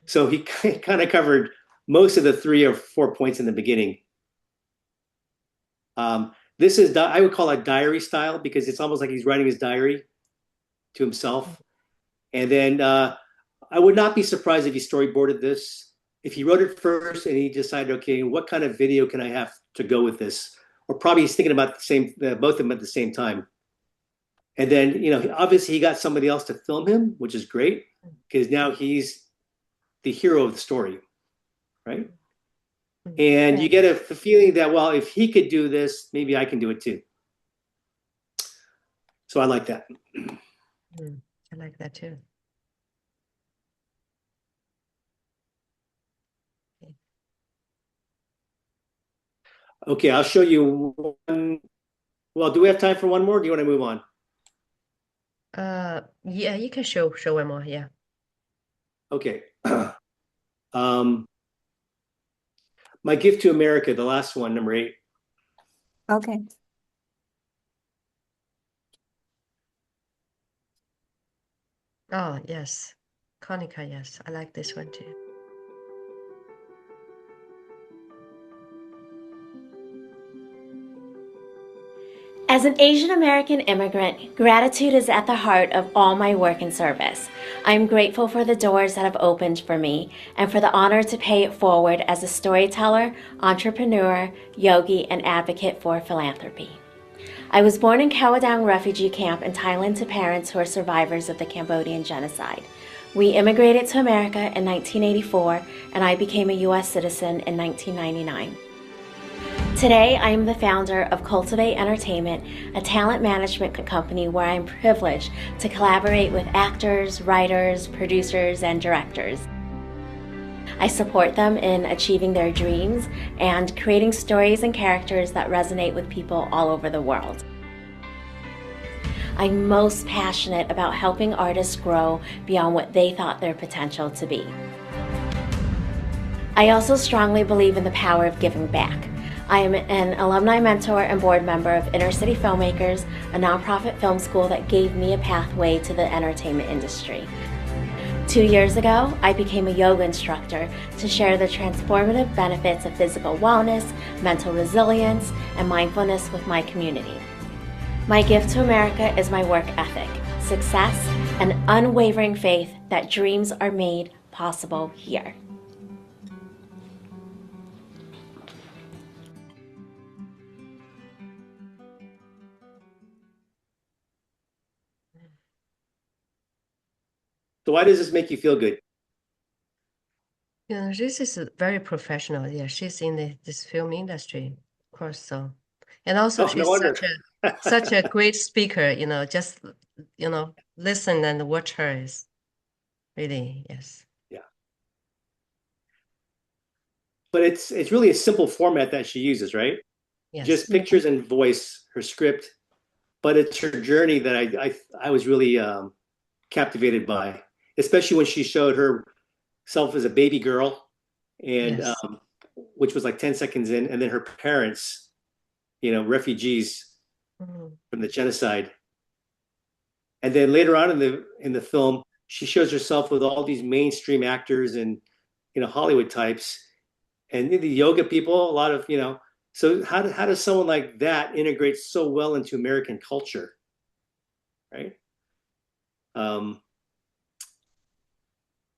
So he kind of covered most of the 3 or 4 points in the beginning. This is, I would call it diary style because it's almost like he's writing his diary to himself. And then I would not be surprised if he storyboarded this. If he wrote it first and he decided, okay, what kind of video can I have to go with this? Or probably he's thinking about both of them at the same time. And then, you know, obviously he got somebody else to film him, which is great because now he's the hero of the story, right? And you get a feeling that, well, if he could do this, maybe I can do it too. So I like that. I like that too. Okay, I'll show you one. Well, do we have time for one more? Or do you want to move on? Yeah, you can show one more. Yeah. Okay. My Gift to America, the last one, number 8. Okay. Oh, yes. Konica, yes. I like this one too. As an Asian American immigrant, gratitude is at the heart of all my work and service. I am grateful for the doors that have opened for me and for the honor to pay it forward as a storyteller, entrepreneur, yogi, and advocate for philanthropy. I was born in Khao Dang refugee camp in Thailand to parents who are survivors of the Cambodian genocide. We immigrated to America in 1984, and I became a U.S. citizen in 1999. Today, I am the founder of Cultivate Entertainment, a talent management company where I am privileged to collaborate with actors, writers, producers, and directors. I support them in achieving their dreams and creating stories and characters that resonate with people all over the world. I'm most passionate about helping artists grow beyond what they thought their potential to be. I also strongly believe in the power of giving back. I am an alumni mentor and board member of Inner City Filmmakers, a nonprofit film school that gave me a pathway to the entertainment industry. 2 years ago, I became a yoga instructor to share the transformative benefits of physical wellness, mental resilience, and mindfulness with my community. My gift to America is my work ethic, success, and unwavering faith that dreams are made possible here. So why does this make you feel good? You know, this is very professional. Yeah, she's in this film industry, of course. So, and also she's such a great speaker. You know, just listen and watch her is really yes. Yeah. But it's really a simple format that she uses, right? Yes. Just pictures and voice, her script, but it's her journey that I was really captivated by. Especially when she showed herself as a baby girl, and Yes. Which was like 10 seconds in, and then her parents, refugees, Mhm. from the genocide. And then later on in the film, she shows herself with all these mainstream actors and Hollywood types and the yoga people, a lot of So how does someone like that integrate so well into American culture, right?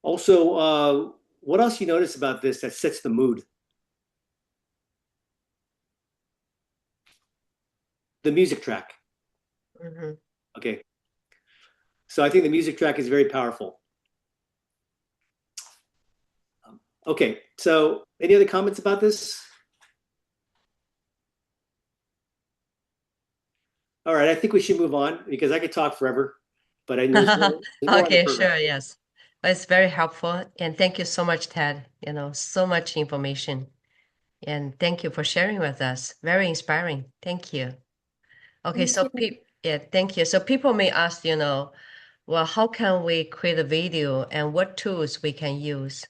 Also, what else you notice about this that sets the mood? The music track. Mhm. Okay. So I think the music track is very powerful. Okay, so any other comments about this? All right, I think we should move on because I could talk forever, but I know there's more on the Okay, program. sure, yes. But it's very helpful. And thank you so much, Ted. So much information. And thank you for sharing with us. Very inspiring. Thank you. Okay, Thank so you. yeah, thank you. So people may ask, well, how can we create a video and what tools we can use?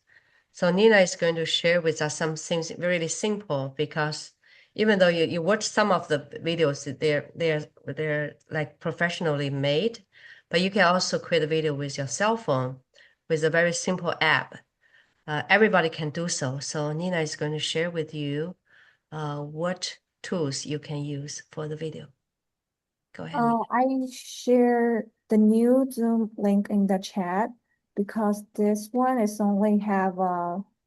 So Nina is going to share with us some things really simple because even though you watch some of the videos, they're like professionally made, but you can also create a video with your cell phone with a very simple app. Everybody can do so. So Nina is going to share with you what tools you can use for the video. Go ahead, Nina. I share the new Zoom link in the chat because this one is only have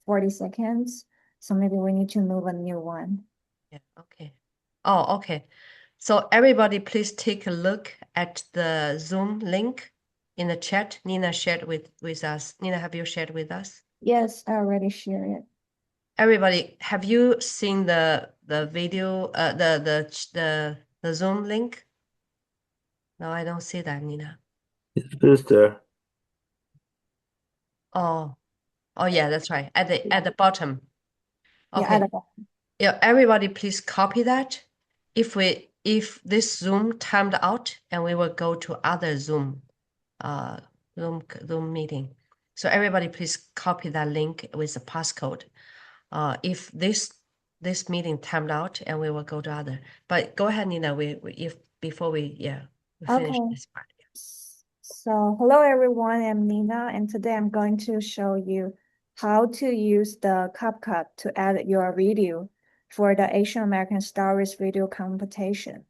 40 seconds. So maybe we need to move a new one. Yeah, okay. Oh, okay. So everybody, please take a look at the Zoom link in the chat. Nina shared with us. Nina, have you shared with us? Yes, I already shared it. Everybody, have you seen the video, the Zoom link? No, I don't see that, Nina. It's there. Oh, yeah, that's right. At the bottom. Yeah, Okay. at the bottom. Yeah, everybody please copy that. If this Zoom timed out and we will go to other Zoom meeting. So everybody please copy that link with the passcode. If this meeting timed out and we will go to other. But go ahead, Nina, before we finish Okay. this part. So hello everyone, I'm Nina, and today I'm going to show you how to use the CapCut to edit your video for the Asian American Stories video competition.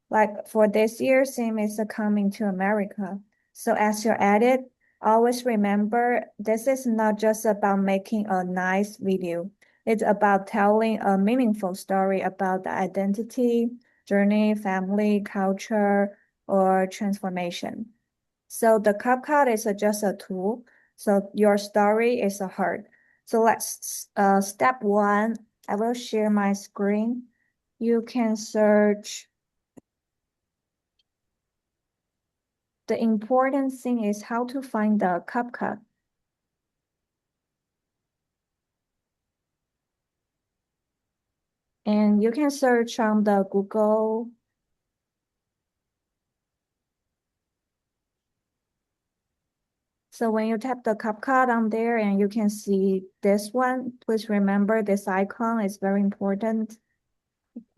Like for this year, Sim is coming to America. So as you edit, always remember this is not just about making a nice video. It's about telling a meaningful story about the identity, journey, family, culture, or transformation. So the CapCut is just a tool. So your story is a heart. So let's step one. I will share my screen. You can search. The important thing is how to find the CapCut. And you can search on the Google. So when you tap the CapCut on there and you can see this one, please remember this icon is very important.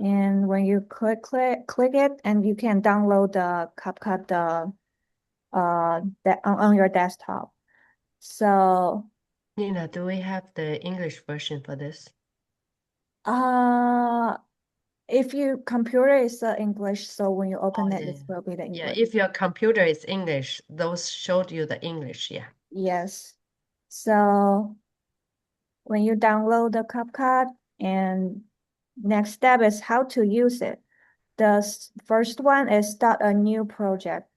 And when you click it, and you can download the CapCut on your desktop. So Nina, do we have the English version for this? if your computer is English, so when you open it, it will be the Yeah, English. if your computer is English, those showed you the English, yeah. Yes. So when you download the CapCut, and next step is how to use it. The first one is start a new project.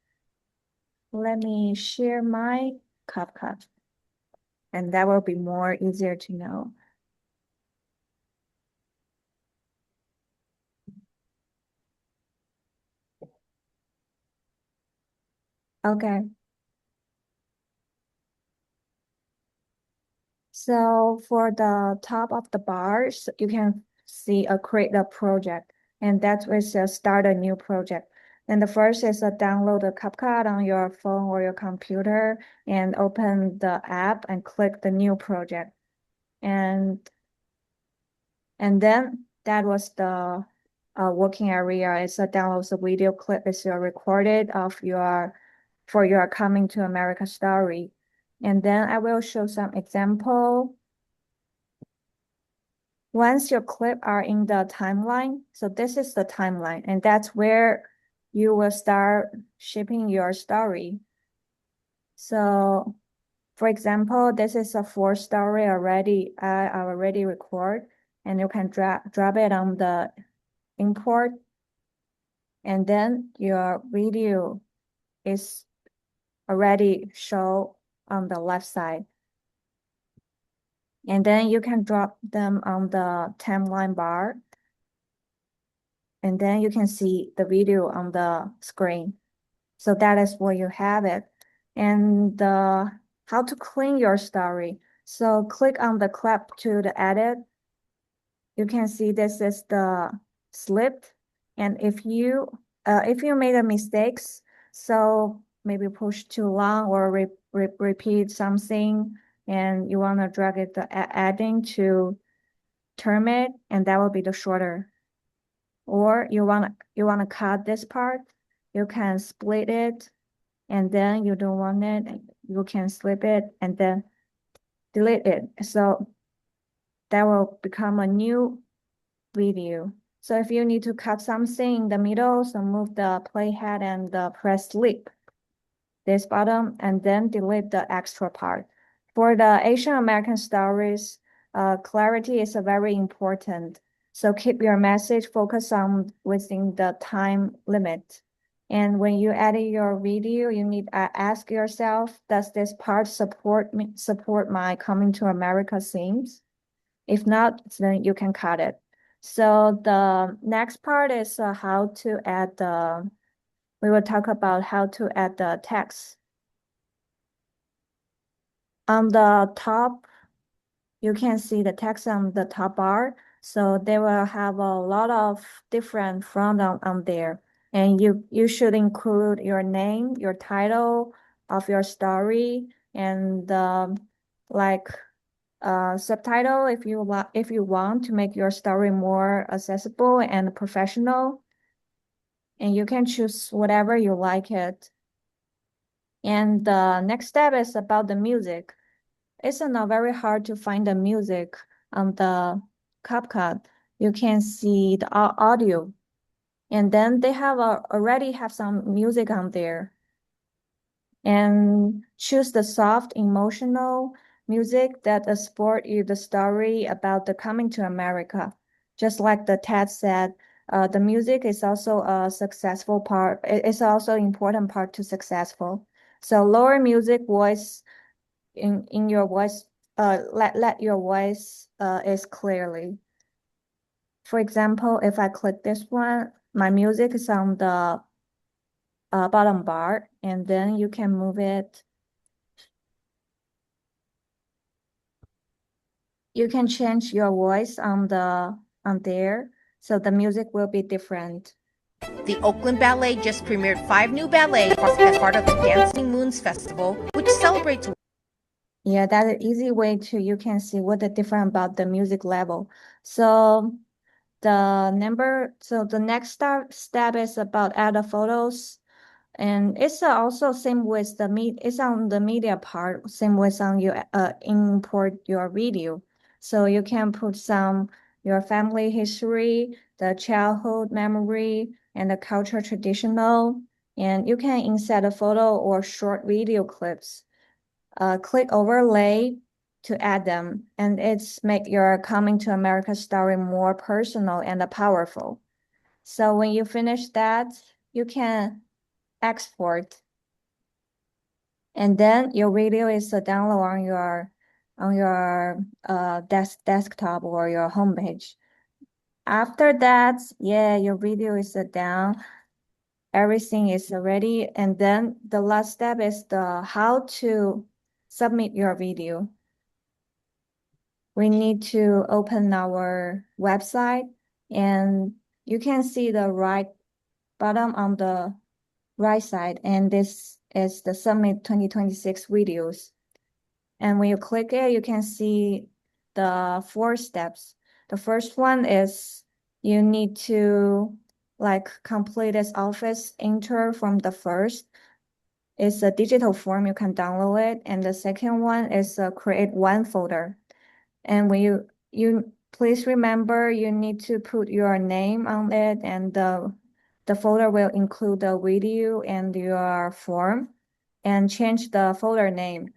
Let me share my CapCut, and that will be more easier to know. Okay. So for the top of the bars, you can see a create a project, and that is a start a new project. And the first is a download a CapCut on your phone or your computer and open the app and click the new project. And then that was the working area is download the video clip is your recorded of for your Coming to America story. And then I will show some example. Once your clip are in the timeline, so this is the timeline, and that's where you will start shipping your story. So, for example, this is a 4 story already. I already record, and you can drop it on the import, and then your video is already show on the left side. And then you can drop them on the timeline bar. And then you can see the video on the screen. So that is where you have it. And how to clean your story. So click on the clip to the edit. You can see this is the slip. And if you made a mistakes, so maybe push too long or repeat something, and you want to drag it the adding to term it, and that will be the shorter. Or you want to cut this part, you can split it, and then you don't want it, you can slip it and then delete it. So that will become a new video. So if you need to cut something in the middle, so move the playhead and press sleep this button, and then delete the extra part. For the Asian American stories, clarity is very important. So keep your message focused on within the time limit. And when you edit your video, you need to ask yourself, does this part support my Coming to America themes? If not, then you can cut it. So the next part is how to add we will talk about how to add the text. On the top, you can see the text on the top bar. So they will have a lot of different font on there. And you should include your name, your title of your story, and subtitle if you want to make your story more accessible and professional. And you can choose whatever you like it. And the next step is about the music. It's not very hard to find the music on the CapCut. You can see the audio. And then they already have some music on there. And choose the soft, emotional music that support you the story about the Coming to America. Just like the Ted said, the music is also a successful part. It's also an important part to successful. So lower music voice in your voice, let your voice is clearly. For example, if I click this one, my music is on the bottom bar, and then you can move it. You can change your voice on there, so the music will be different. The Oakland Ballet just premiered 5 new ballets as part of the Dancing Moons Festival, which celebrates. Yeah, that's an easy way you can see what the different about the music level. So the next step is about add the photos. And it's also same with it's on the media part, same with on you import your video. So you can put your family history, the childhood memory, and the culture traditional. And you can insert a photo or short video clips. Click overlay to add them, and it's make your Coming to America story more personal and powerful. So when you finish that, you can export, and then your video is download on your desktop or your homepage. After that, yeah, your video is down. Everything is ready, and then the last step is how to submit your video. We need to open our website, and you can see the right button on the right side, and this is the Submit 2026 videos. And when you click it, you can see the 4 steps. The first one is you need to like complete this office intro from the first. It's a digital form, you can download it. And the second one is create one folder. And when you please remember you need to put your name on it, and the folder will include the video and your form, and change the folder name,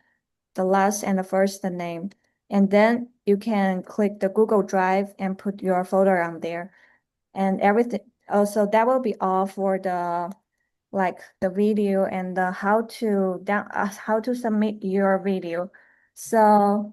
the last and the first name. And then you can click the Google Drive and put your folder on there. And everything, also that will be all for the like the video and the how to submit your video. So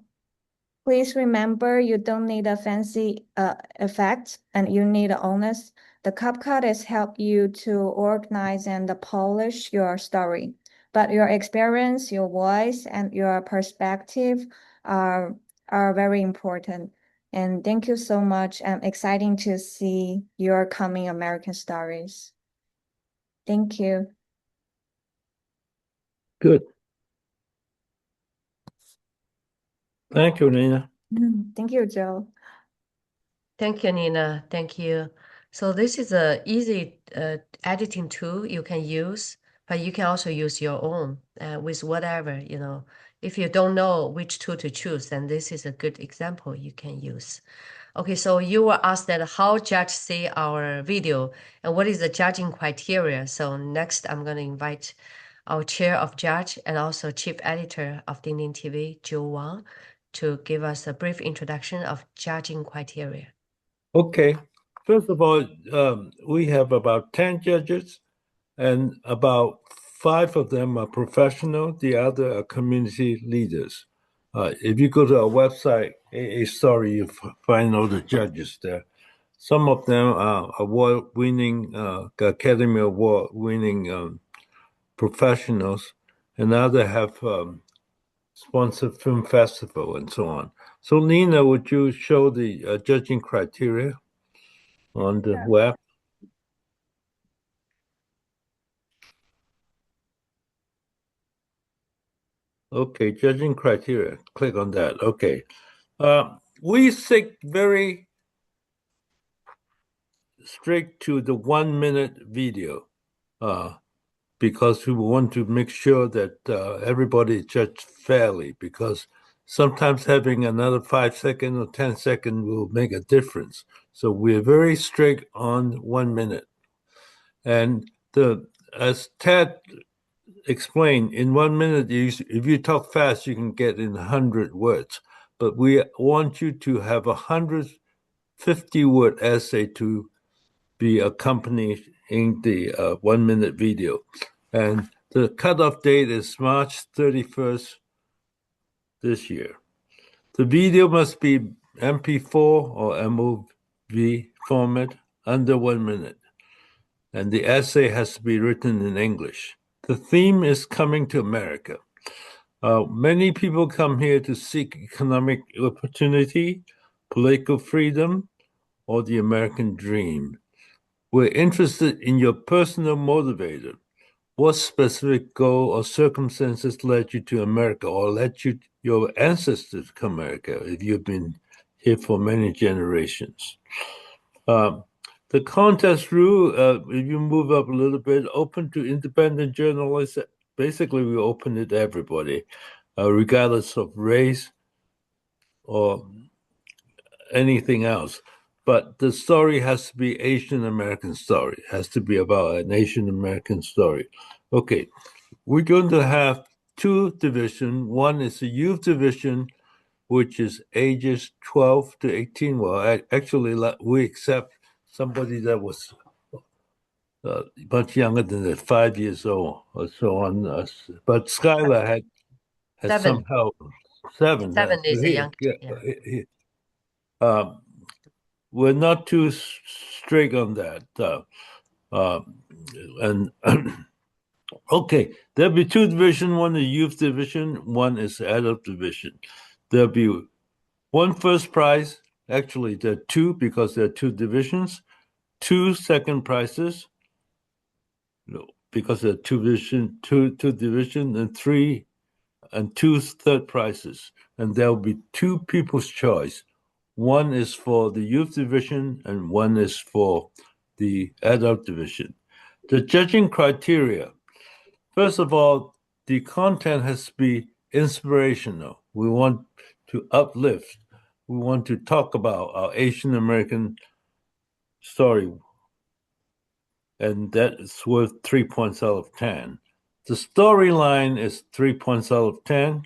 please remember you don't need a fancy effect, and you need honest. The CapCut is help you to organize and polish your story, but your experience, your voice, and your perspective are very important. And thank you so much. I'm exciting to see your coming American stories. Thank you. Good. Thank you, Nina. Thank you, Joe. Thank you, Nina. Thank you. So this is a easy editing tool you can use, but you can also use your own with whatever, you know. If you don't know which tool to choose, then this is a good example you can use. Okay, so you were asked that how judge see our video and what is the judging criteria. So next I'm going to invite our chair of judge and also chief editor of Dingding TV, Joe Wang, to give us a brief introduction of judging criteria. Okay. First of all, we have about 10 judges, and about 5 of them are professional. The other are community leaders. If you go to our website, AA Story, you find all the judges there. Some of them are award-winning, Academy Award-winning professionals, and others have sponsored film festival and so on. So Nina, would you show the judging criteria on the web? Okay, judging criteria. Click on that. Okay. We stick very strict to the 1 minute video because we want to make sure that everybody is judged fairly, because sometimes having another 5 seconds or 10 seconds will make a difference. So we're very strict on 1 minute. And as Ted explained, in 1 minute, if you talk fast, you can get in 100 words. But we want you to have 150-word essay to be accompanied in the 1 minute video. And the cutoff date is March 31st this year. The video must be MP4 or MOV format under 1 minute. And the essay has to be written in English. The theme is coming to America. Many people come here to seek economic opportunity, political freedom, or the American dream. We're interested in your personal motivator. What specific goal or circumstances led you to America, or led your ancestors to America if you've been here for many generations? The contest rule, if you move up a little bit, open to independent journalists. Basically, we open it to everybody, regardless of race or anything else. But the story has to be Asian American story. It has to be about an Asian American story. Okay, we're going to have 2 divisions. One is the youth division, which is ages 12 to 18. Well, actually, we accept somebody that was much younger than that, 5 years old or so on. But Skylar had 7. somehow 7. 7 is the youngest. We're not too strict on that. Okay, there'll be 2 divisions. One is youth division, one is adult division. There'll be 1 first prize. Actually, there are 2 because there are 2 divisions. 2 second prizes, because there are 2 divisions, and 2 third prizes. And there'll be 2 people's choice. One is for the youth division and one is for the adult division. The judging criteria, first of all, the content has to be inspirational. We want to uplift. We want to talk about our Asian American story, and that is worth 3 points out of 10. The storyline is 3 points out of 10.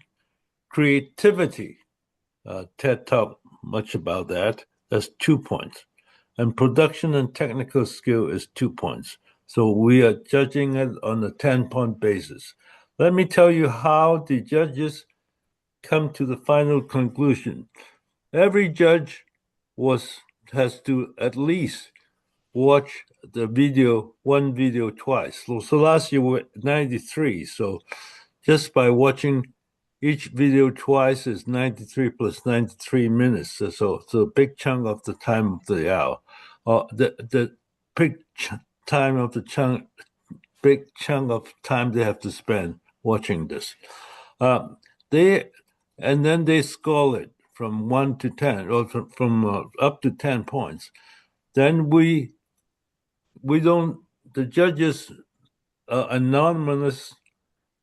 Creativity, TED talked much about that. That's 2 points. And production and technical skill is 2 points. So we are judging it on a 10-point basis. Let me tell you how the judges come to the final conclusion. Every judge has to at least watch the one video twice. So last year we were 93. So just by watching each video twice is 93 plus 93 minutes. So a big chunk of the time of the hour. The big chunk of time they have to spend watching this. Then they score it from 1 to 10, or from up to 10 points. Then the judges are anonymous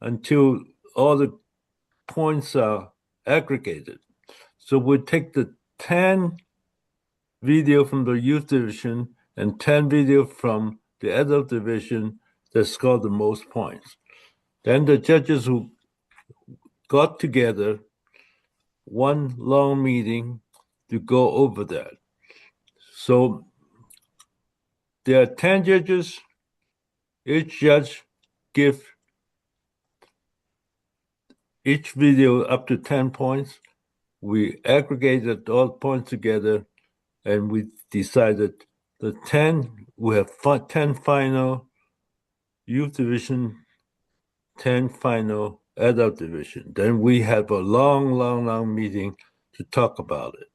until all the points are aggregated. So we take the 10 video from the youth division and 10 video from the adult division that scored the most points. Then the judges who got together one long meeting to go over that. So there are 10 judges. Each judge give each video up to 10 points. We aggregated all points together and we decided the 10, we have 10 final youth division, 10 final adult division. Then we have a long meeting to talk about it.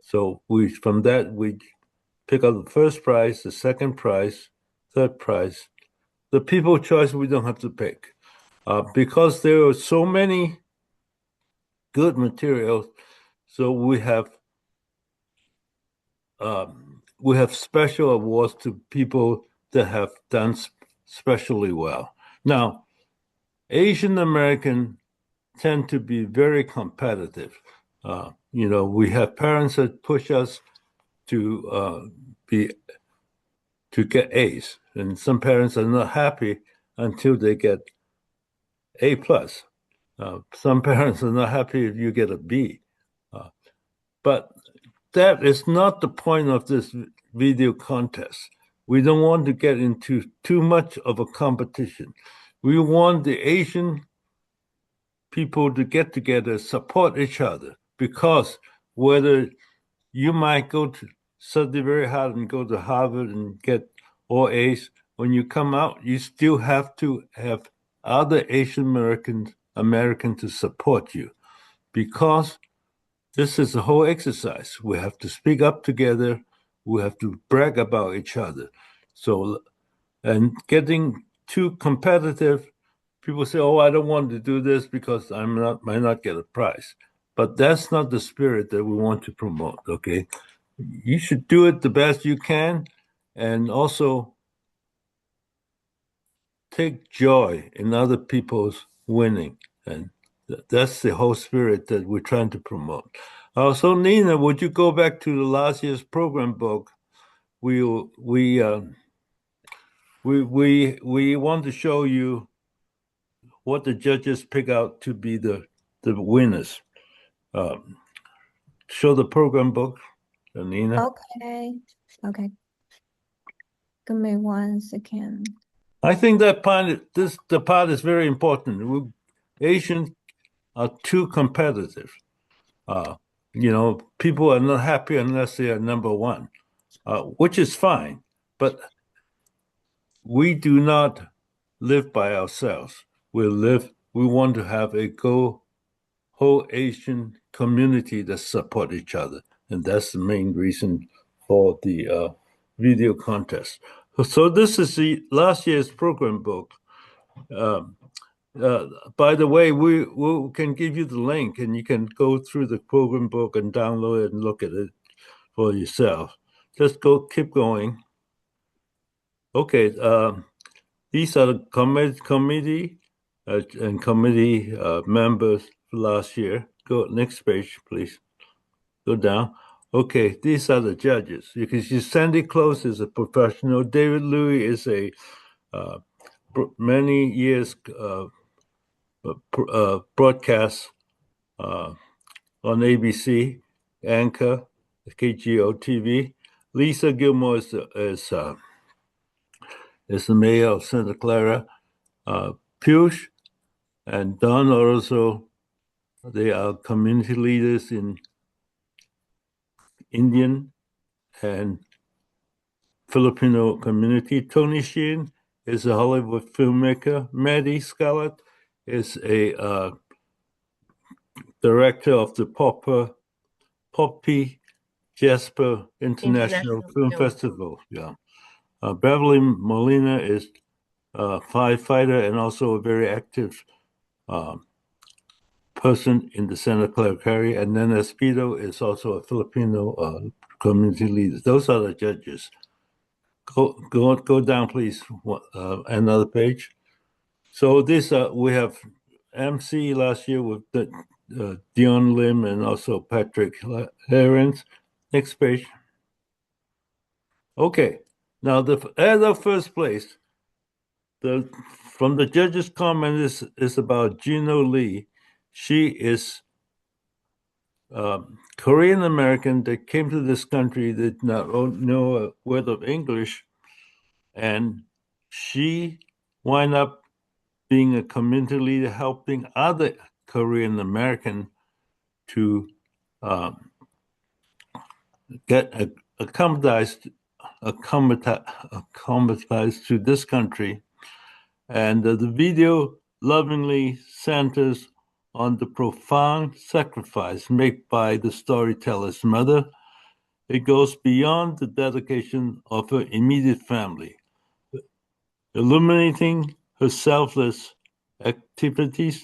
So from that, we pick up the first prize, the second prize, third prize. The people choice we don't have to pick. Because there are so many good materials, so we have special awards to people that have done especially well. Now, Asian American tend to be very competitive. We have parents that push us to get A's, and some parents are not happy until they get A+. Some parents are not happy if you get a B. But that is not the point of this video contest. We don't want to get into too much of a competition. We want the Asian people to get together, support each other, because whether you might study very hard and go to Harvard and get all A's, when you come out, you still have to have other Asian American to support you, because this is a whole exercise. We have to speak up together. We have to brag about each other. So, and getting too competitive, people say, "Oh, I don't want to do this because might not get a prize." But that's not the spirit that we want to promote. Okay, you should do it the best you can, and also take joy in other people's winning, and that's the whole spirit that we're trying to promote. So Nina, would you go back to the last year's program book? We want to show you what the judges pick out to be the winners. Show the program book, Nina. Okay. Give me 1 second. I think that the part is very important. Asians are too competitive. People are not happy unless they are number one, which is fine. But we do not live by ourselves. We want to have a whole Asian community that support each other, and that's the main reason for the video contest. So this is the last year's program book. By the way, we can give you the link, and you can go through the program book and download it and look at it. for yourself. Just keep going. Okay, these are the committee and committee members last year. Go next page, please. Go down. Okay, these are the judges. You can see Sandy Close is a professional. David Louis is a many years broadcast on ABC, Anchor, KGO TV. Lisa Gilmore is the mayor of Santa Clara. Push and Don Orozco, they are community leaders in Indian and Filipino community. Tony Sheen is a Hollywood filmmaker. Maddie Scarlett is a director of the Poppy Jasper International Film Festival. Yeah. Beverly Molina is a firefighter and also a very active person in the Santa Clara area. And then Espedo is also a Filipino community leader. Those are the judges. Go down, please. Another page. So this we have MC last year with Dion Lim and also Patrick Herons. Next page. Okay. Now as of first place, from the judges' comment is about Gino Lee. She is Korean American that came to this country, did not know a word of English, and she wound up being a community leader, helping other Korean American to get acclimatized to this country. And the video lovingly centers on the profound sacrifice made by the storyteller's mother. It goes beyond the dedication of her immediate family, illuminating her selfless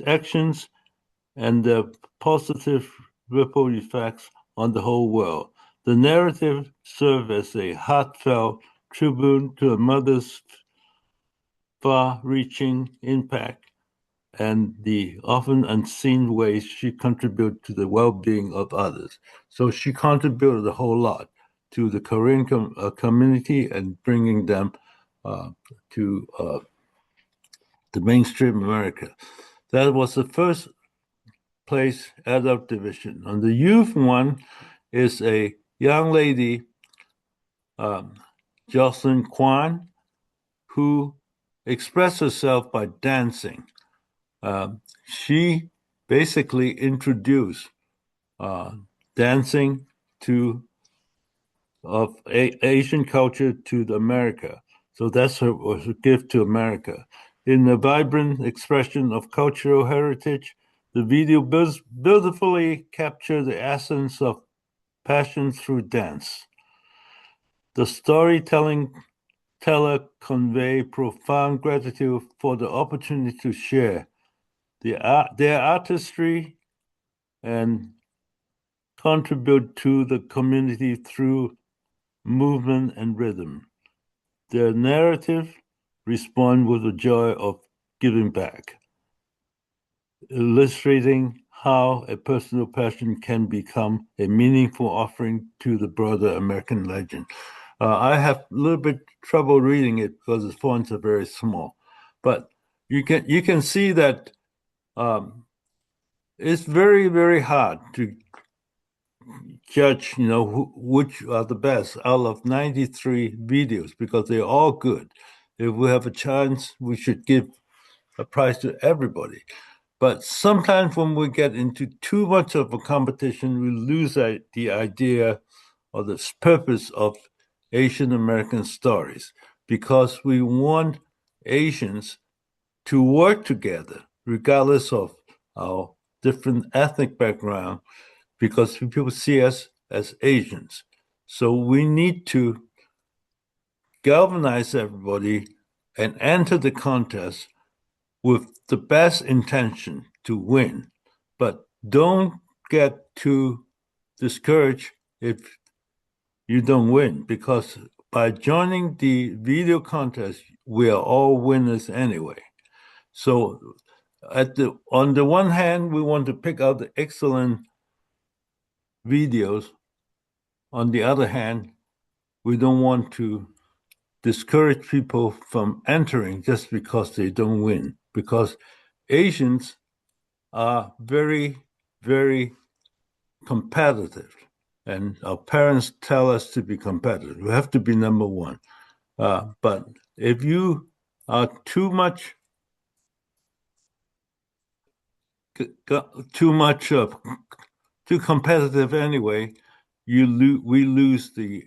actions, and the positive ripple effects on the whole world. The narrative serves as a heartfelt tribute to her mother's far-reaching impact and the often unseen ways she contributed to the well-being of others. So she contributed a whole lot to the Korean community and bringing them to the mainstream America. That was the first place adult division. On the youth one is a young lady, Jocelyn Kwan, who expressed herself by dancing. She basically introduced dancing of Asian culture to America. So that's her gift to America. In the vibrant expression of cultural heritage, the video beautifully captures the essence of passion through dance. The storyteller convey profound gratitude for the opportunity to share their artistry and contribute to the community through movement and rhythm. Their narrative respond with the joy of giving back, illustrating how a personal passion can become a meaningful offering to the broader American legend. I have a little bit trouble reading it because the fonts are very small, but you can see that it's very, very hard to judge, which are the best out of 93 videos because they're all good. If we have a chance, we should give a prize to everybody. But sometimes when we get into too much of a competition, we lose the idea or the purpose of Asian American stories, because we want Asians to work together, regardless of our different ethnic background, because people see us as Asians. So we need to galvanize everybody and enter the contest with the best intention to win. But don't get too discouraged if you don't win, because by joining the video contest, we are all winners anyway. So on the one hand, we want to pick out the excellent videos. On the other hand, we don't want to discourage people from entering just because they don't win, because Asians are very, very competitive, and our parents tell us to be competitive. We have to be number one. But if you are too competitive anyway, we lose the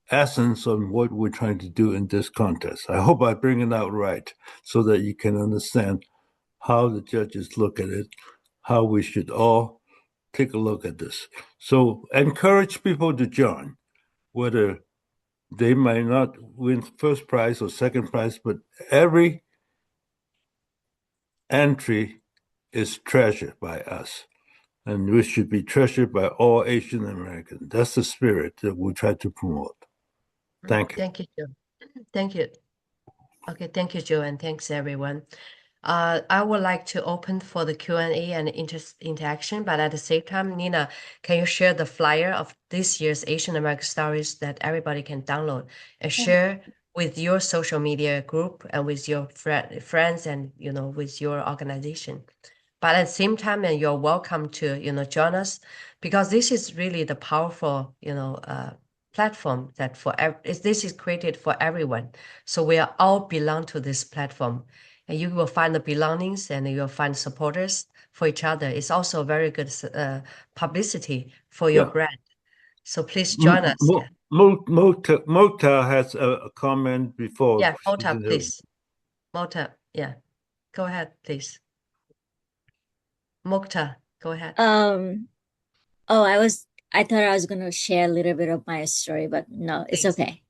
essence on what we're trying to do in this contest. I hope I bring it out right so that you can understand how the judges look at it, how we should all take a look at this. So encourage people to join, whether they might not win first prize or second prize, but every entry is treasured by us, and we should be treasured by all Asian Americans. That's the spirit that we try to promote. Thank you. Thank you, Joe. Thank you. Okay, thank you, Joe, and thanks everyone. I would like to open for the Q&A and interaction, but at the same time, Nina, can you share the flyer of this year's Asian American Stories that everybody can download and share with your social media group and with your friends and, with your organization? But at the same time, and you're welcome to, join us, because this is really the powerful, platform that this is created for everyone. So we all belong to this platform, and you will find the belongings and you'll find supporters for each other. It's also very good publicity for your brand. So please join us. Mota has a comment before. Yeah, Mota, please. Mota, yeah. Go ahead, please. Mokta, go ahead. I thought I was going to share a little bit of my story, but no, it's okay.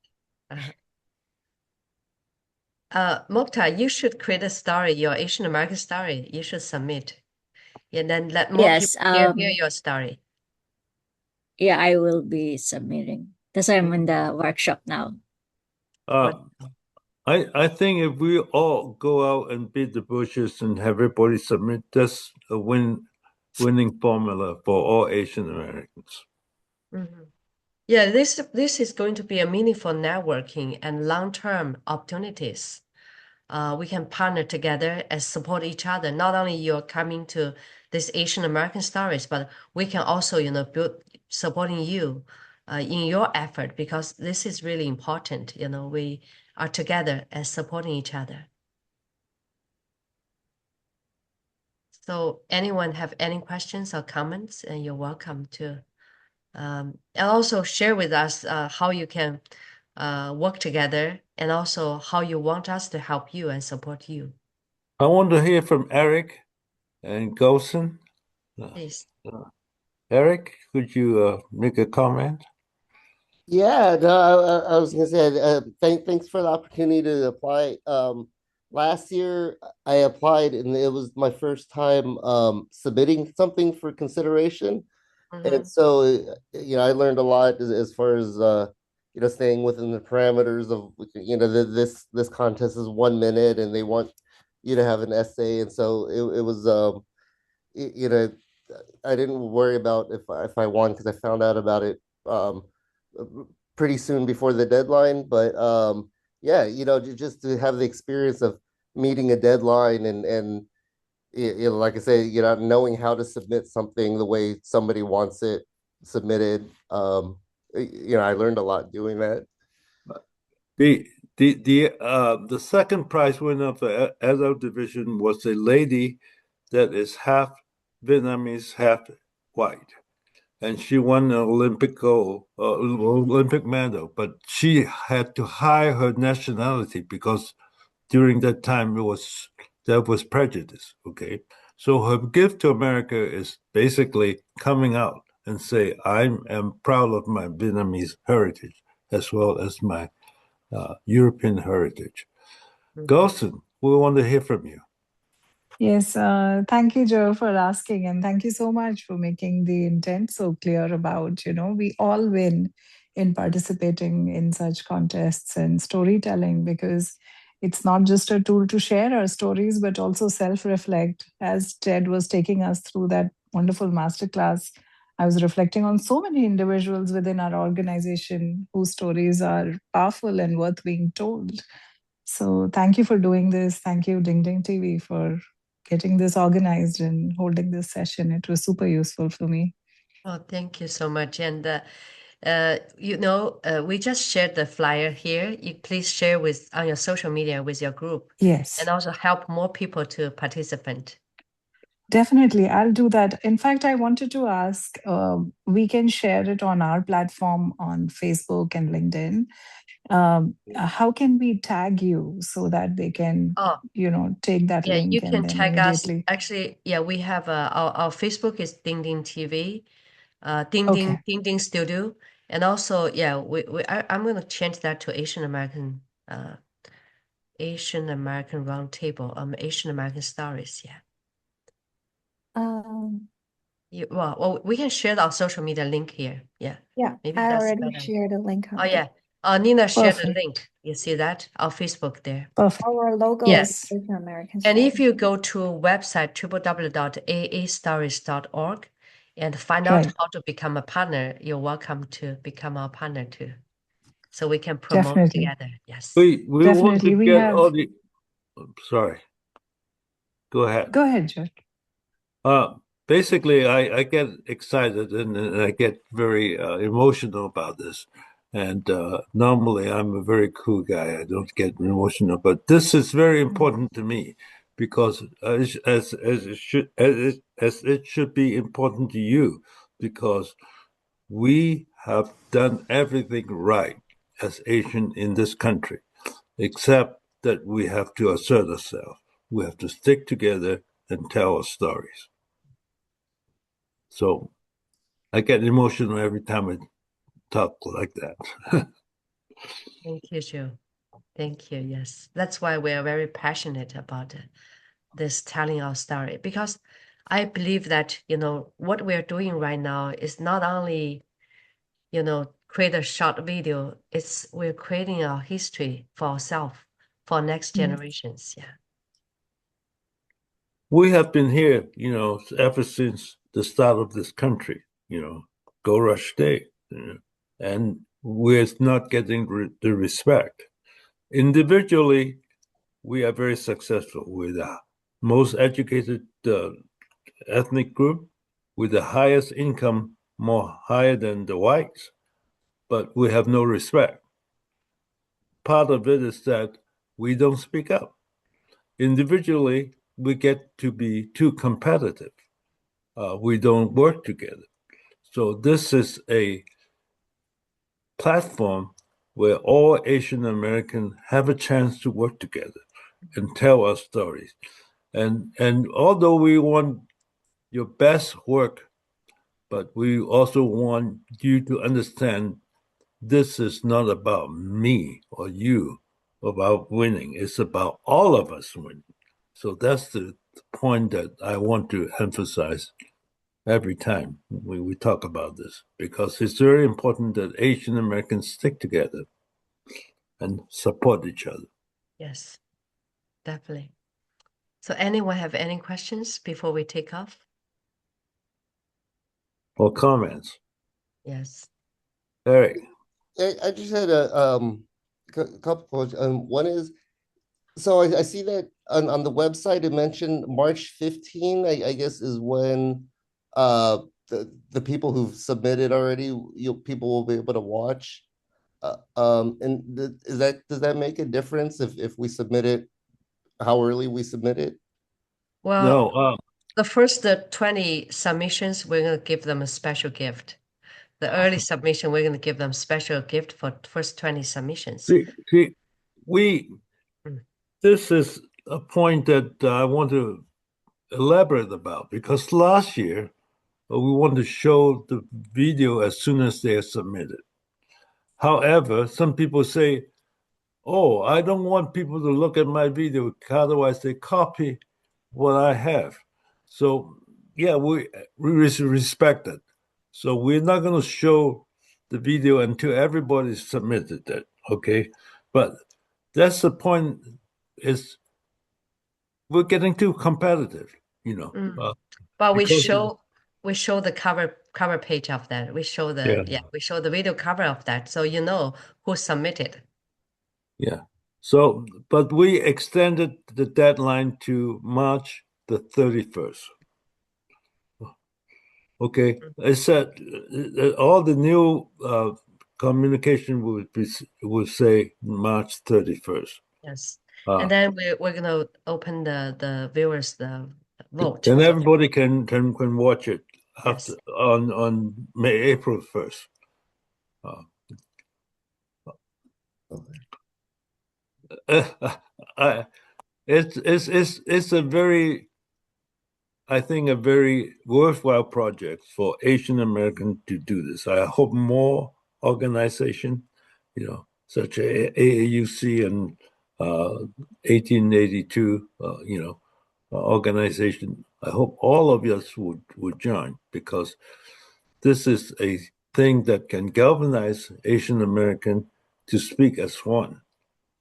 Mokta, you should create a story, your Asian American story. You should submit. And then let more people hear your story. Yeah, I will be submitting. That's why I'm in the workshop now. I think if we all go out and beat the bushes and have everybody submit, that's a winning formula for all Asian Americans. Mm-hmm. Yeah, this is going to be a meaningful networking and long-term opportunities. We can partner together and support each other. Not only you're coming to this Asian American Stories, but we can also, build supporting you in your effort, because this is really important. We are together and supporting each other. So anyone have any questions or comments, and you're welcome to. And also share with us how you can work together, and also how you want us to help you and support you. I want to hear from Eric and Golson. Please. Eric, could you make a comment? Yeah, no, I was going to say, thanks for the opportunity to apply. Last year, I applied, and it was my first time submitting something for consideration. And so, I learned a lot as far as, staying within the parameters of, this contest is 1 minute and they want you to have an essay. And so it was, I didn't worry about if I won, because I found out about it pretty soon before the deadline. But yeah, just to have the experience of meeting a deadline and like I say, knowing how to submit something the way somebody wants it submitted. I learned a lot doing that. The second prize winner of the adult division was a lady that is half Vietnamese, half white, and she won an Olympic medal. But she had to hide her nationality because during that time there was prejudice. Okay, so her gift to America is basically coming out and say, I am proud of my Vietnamese heritage as well as my European heritage. Golson, we want to hear from you. Yes, thank you, Joe, for asking, and thank you so much for making the intent so clear about, we all win in participating in such contests and storytelling, because it's not just a tool to share our stories, but also self-reflect. As Ted was taking us through that wonderful masterclass, I was reflecting on so many individuals within our organization whose stories are powerful and worth being told. So thank you for doing this. Thank you, Ding Ding TV, for getting this organized and holding this session. It was super useful for me. Oh, thank you so much. And we just shared the flyer here. You please share on your social media with your group. Yes. And also help more people to participate. Definitely, I'll do that. In fact, I wanted to ask, we can share it on our platform on Facebook and LinkedIn. How can we tag you so that they can, take that Yeah, link you and can then tag us. immediately? Actually, yeah, we have our Facebook is Ding Ding TV, Okay. Ding Ding Studio, and also I'm going to change that to Asian American Roundtable, Asian American Stories. Yeah. Well, we can share our social media link here. Yeah. Yeah, Maybe I that's already better. shared the link Oh on yeah. Nina shared the Perfect. link. You see that? Our Facebook there. Perfect. Our logo Yes. is Asian American And if Stories. you go to website www.aastories.org and find out Right. how to become a partner, you're welcome to become our partner too. So we can promote Definitely. together. Yes. We want to Definitely. We get have. all the. Sorry. Go ahead. Go ahead, George. Basically, I get excited and I get very emotional about this. And normally, I'm a very cool guy. I don't get emotional, but this is very important to me because as it should be important to you, because we have done everything right as Asian in this country, except that we have to assert ourselves. We have to stick together and tell our stories. So I get emotional every time I talk like that. Thank you, Joe. Thank you. Yes. That's why we are very passionate about this telling our story, because I believe that, what we are doing right now is not only, create a short video, we're creating our history for ourselves, for next generations. Yeah. We have been here, ever since the start of this country, Go Rush Day, and we're not getting the respect. Individually, we are very successful. We're the most educated ethnic group with the highest income, more higher than the whites, but we have no respect. Part of it is that we don't speak up. Individually, we get to be too competitive. We don't work together. So this is a platform where all Asian Americans have a chance to work together and tell our stories. And although we want your best work, but we also want you to understand this is not about me or you about winning. It's about all of us winning. So that's the point that I want to emphasize every time we talk about this, because it's very important that Asian Americans stick together and support each other. Yes, definitely. So anyone have any questions before we take off? Or comments? Yes. Eric. I just had a couple questions. One is, so I see that on the website it mentioned March 15, I guess, is when the people who've submitted already, people will be able to watch. And does that make a difference if we submit it, how early we submit it? Well, no, the first 20 submissions, we're going to give them a special gift. The early submission, we're going to give them special gift for first 20 submissions. See, this is a point that I want to elaborate about, because last year we wanted to show the video as soon as they are submitted. However, some people say, oh, I don't want people to look at my video, otherwise they copy what I have. So yeah, we respect it. So we're not going to show the video until everybody submitted it. Okay, but that's the point. Is we're getting too competitive, you know. But we because show the cover page of that. We show the we show the video cover of that, so you know who submitted. Yeah. So, but we extended the deadline to March the 31st. Okay, I said all the new communication would say March 31st. Yes, and then we're gonna open the viewers the vote, and so everybody can watch it after Yes. on April 1st. It's a very, I think, a very worthwhile project for Asian American to do this. I hope more organization, you know, such as AAUC and 1882, you know, organization. I hope all of us would join, because this is a thing that can galvanize Asian American to speak as one.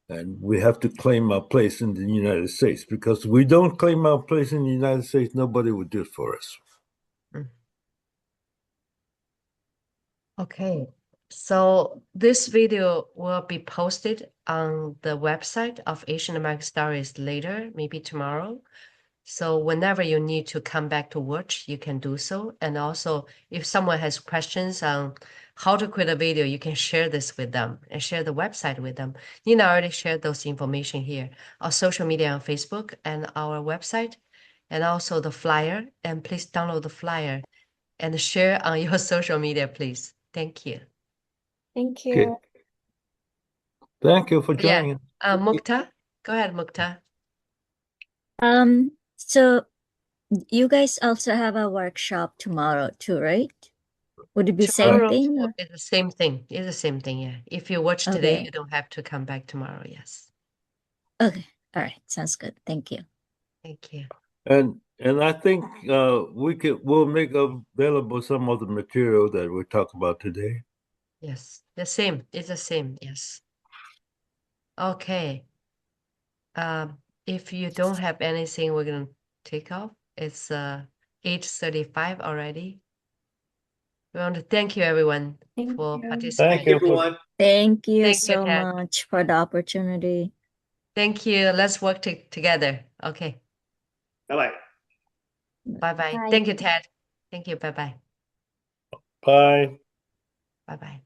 And we have to claim our place in the United States, because we don't claim our place in the United States, nobody would do it for us. Okay, so this video will be posted on the website of Asian American Stories later, maybe tomorrow. So whenever you need to come back to watch, you can do so. And also, if someone has questions on how to create a video, you can share this with them and share the website with them. Nina already shared those information here, our social media on Facebook and our website, and also the flyer. And please download the flyer and share on your social media, please. Thank you. Thank you. Okay. Thank you for Yeah. joining. Mukta, go ahead, Mukta. So you guys also have a workshop tomorrow too, right? Would it be same Tomorrow thing? Or? It's the same thing. It's the same thing, yeah. If you watch today, Okay. you don't have to come back tomorrow, yes. Okay. All right. Sounds good. Thank you. Thank you. And I think we'll make available some of the material that we talked about today. Yes, the same. It's the same, yes. Okay. If you don't have anything, we're gonna take off. It's 8:35 already. We want to thank you everyone for participating. Thank you, everyone. Thank you Thank you, so Ted. much for the opportunity. Thank you. Let's work together. Okay. Bye-bye. Bye-bye. Bye. Thank you, Ted. Thank you. Bye-bye. Bye. Bye-bye.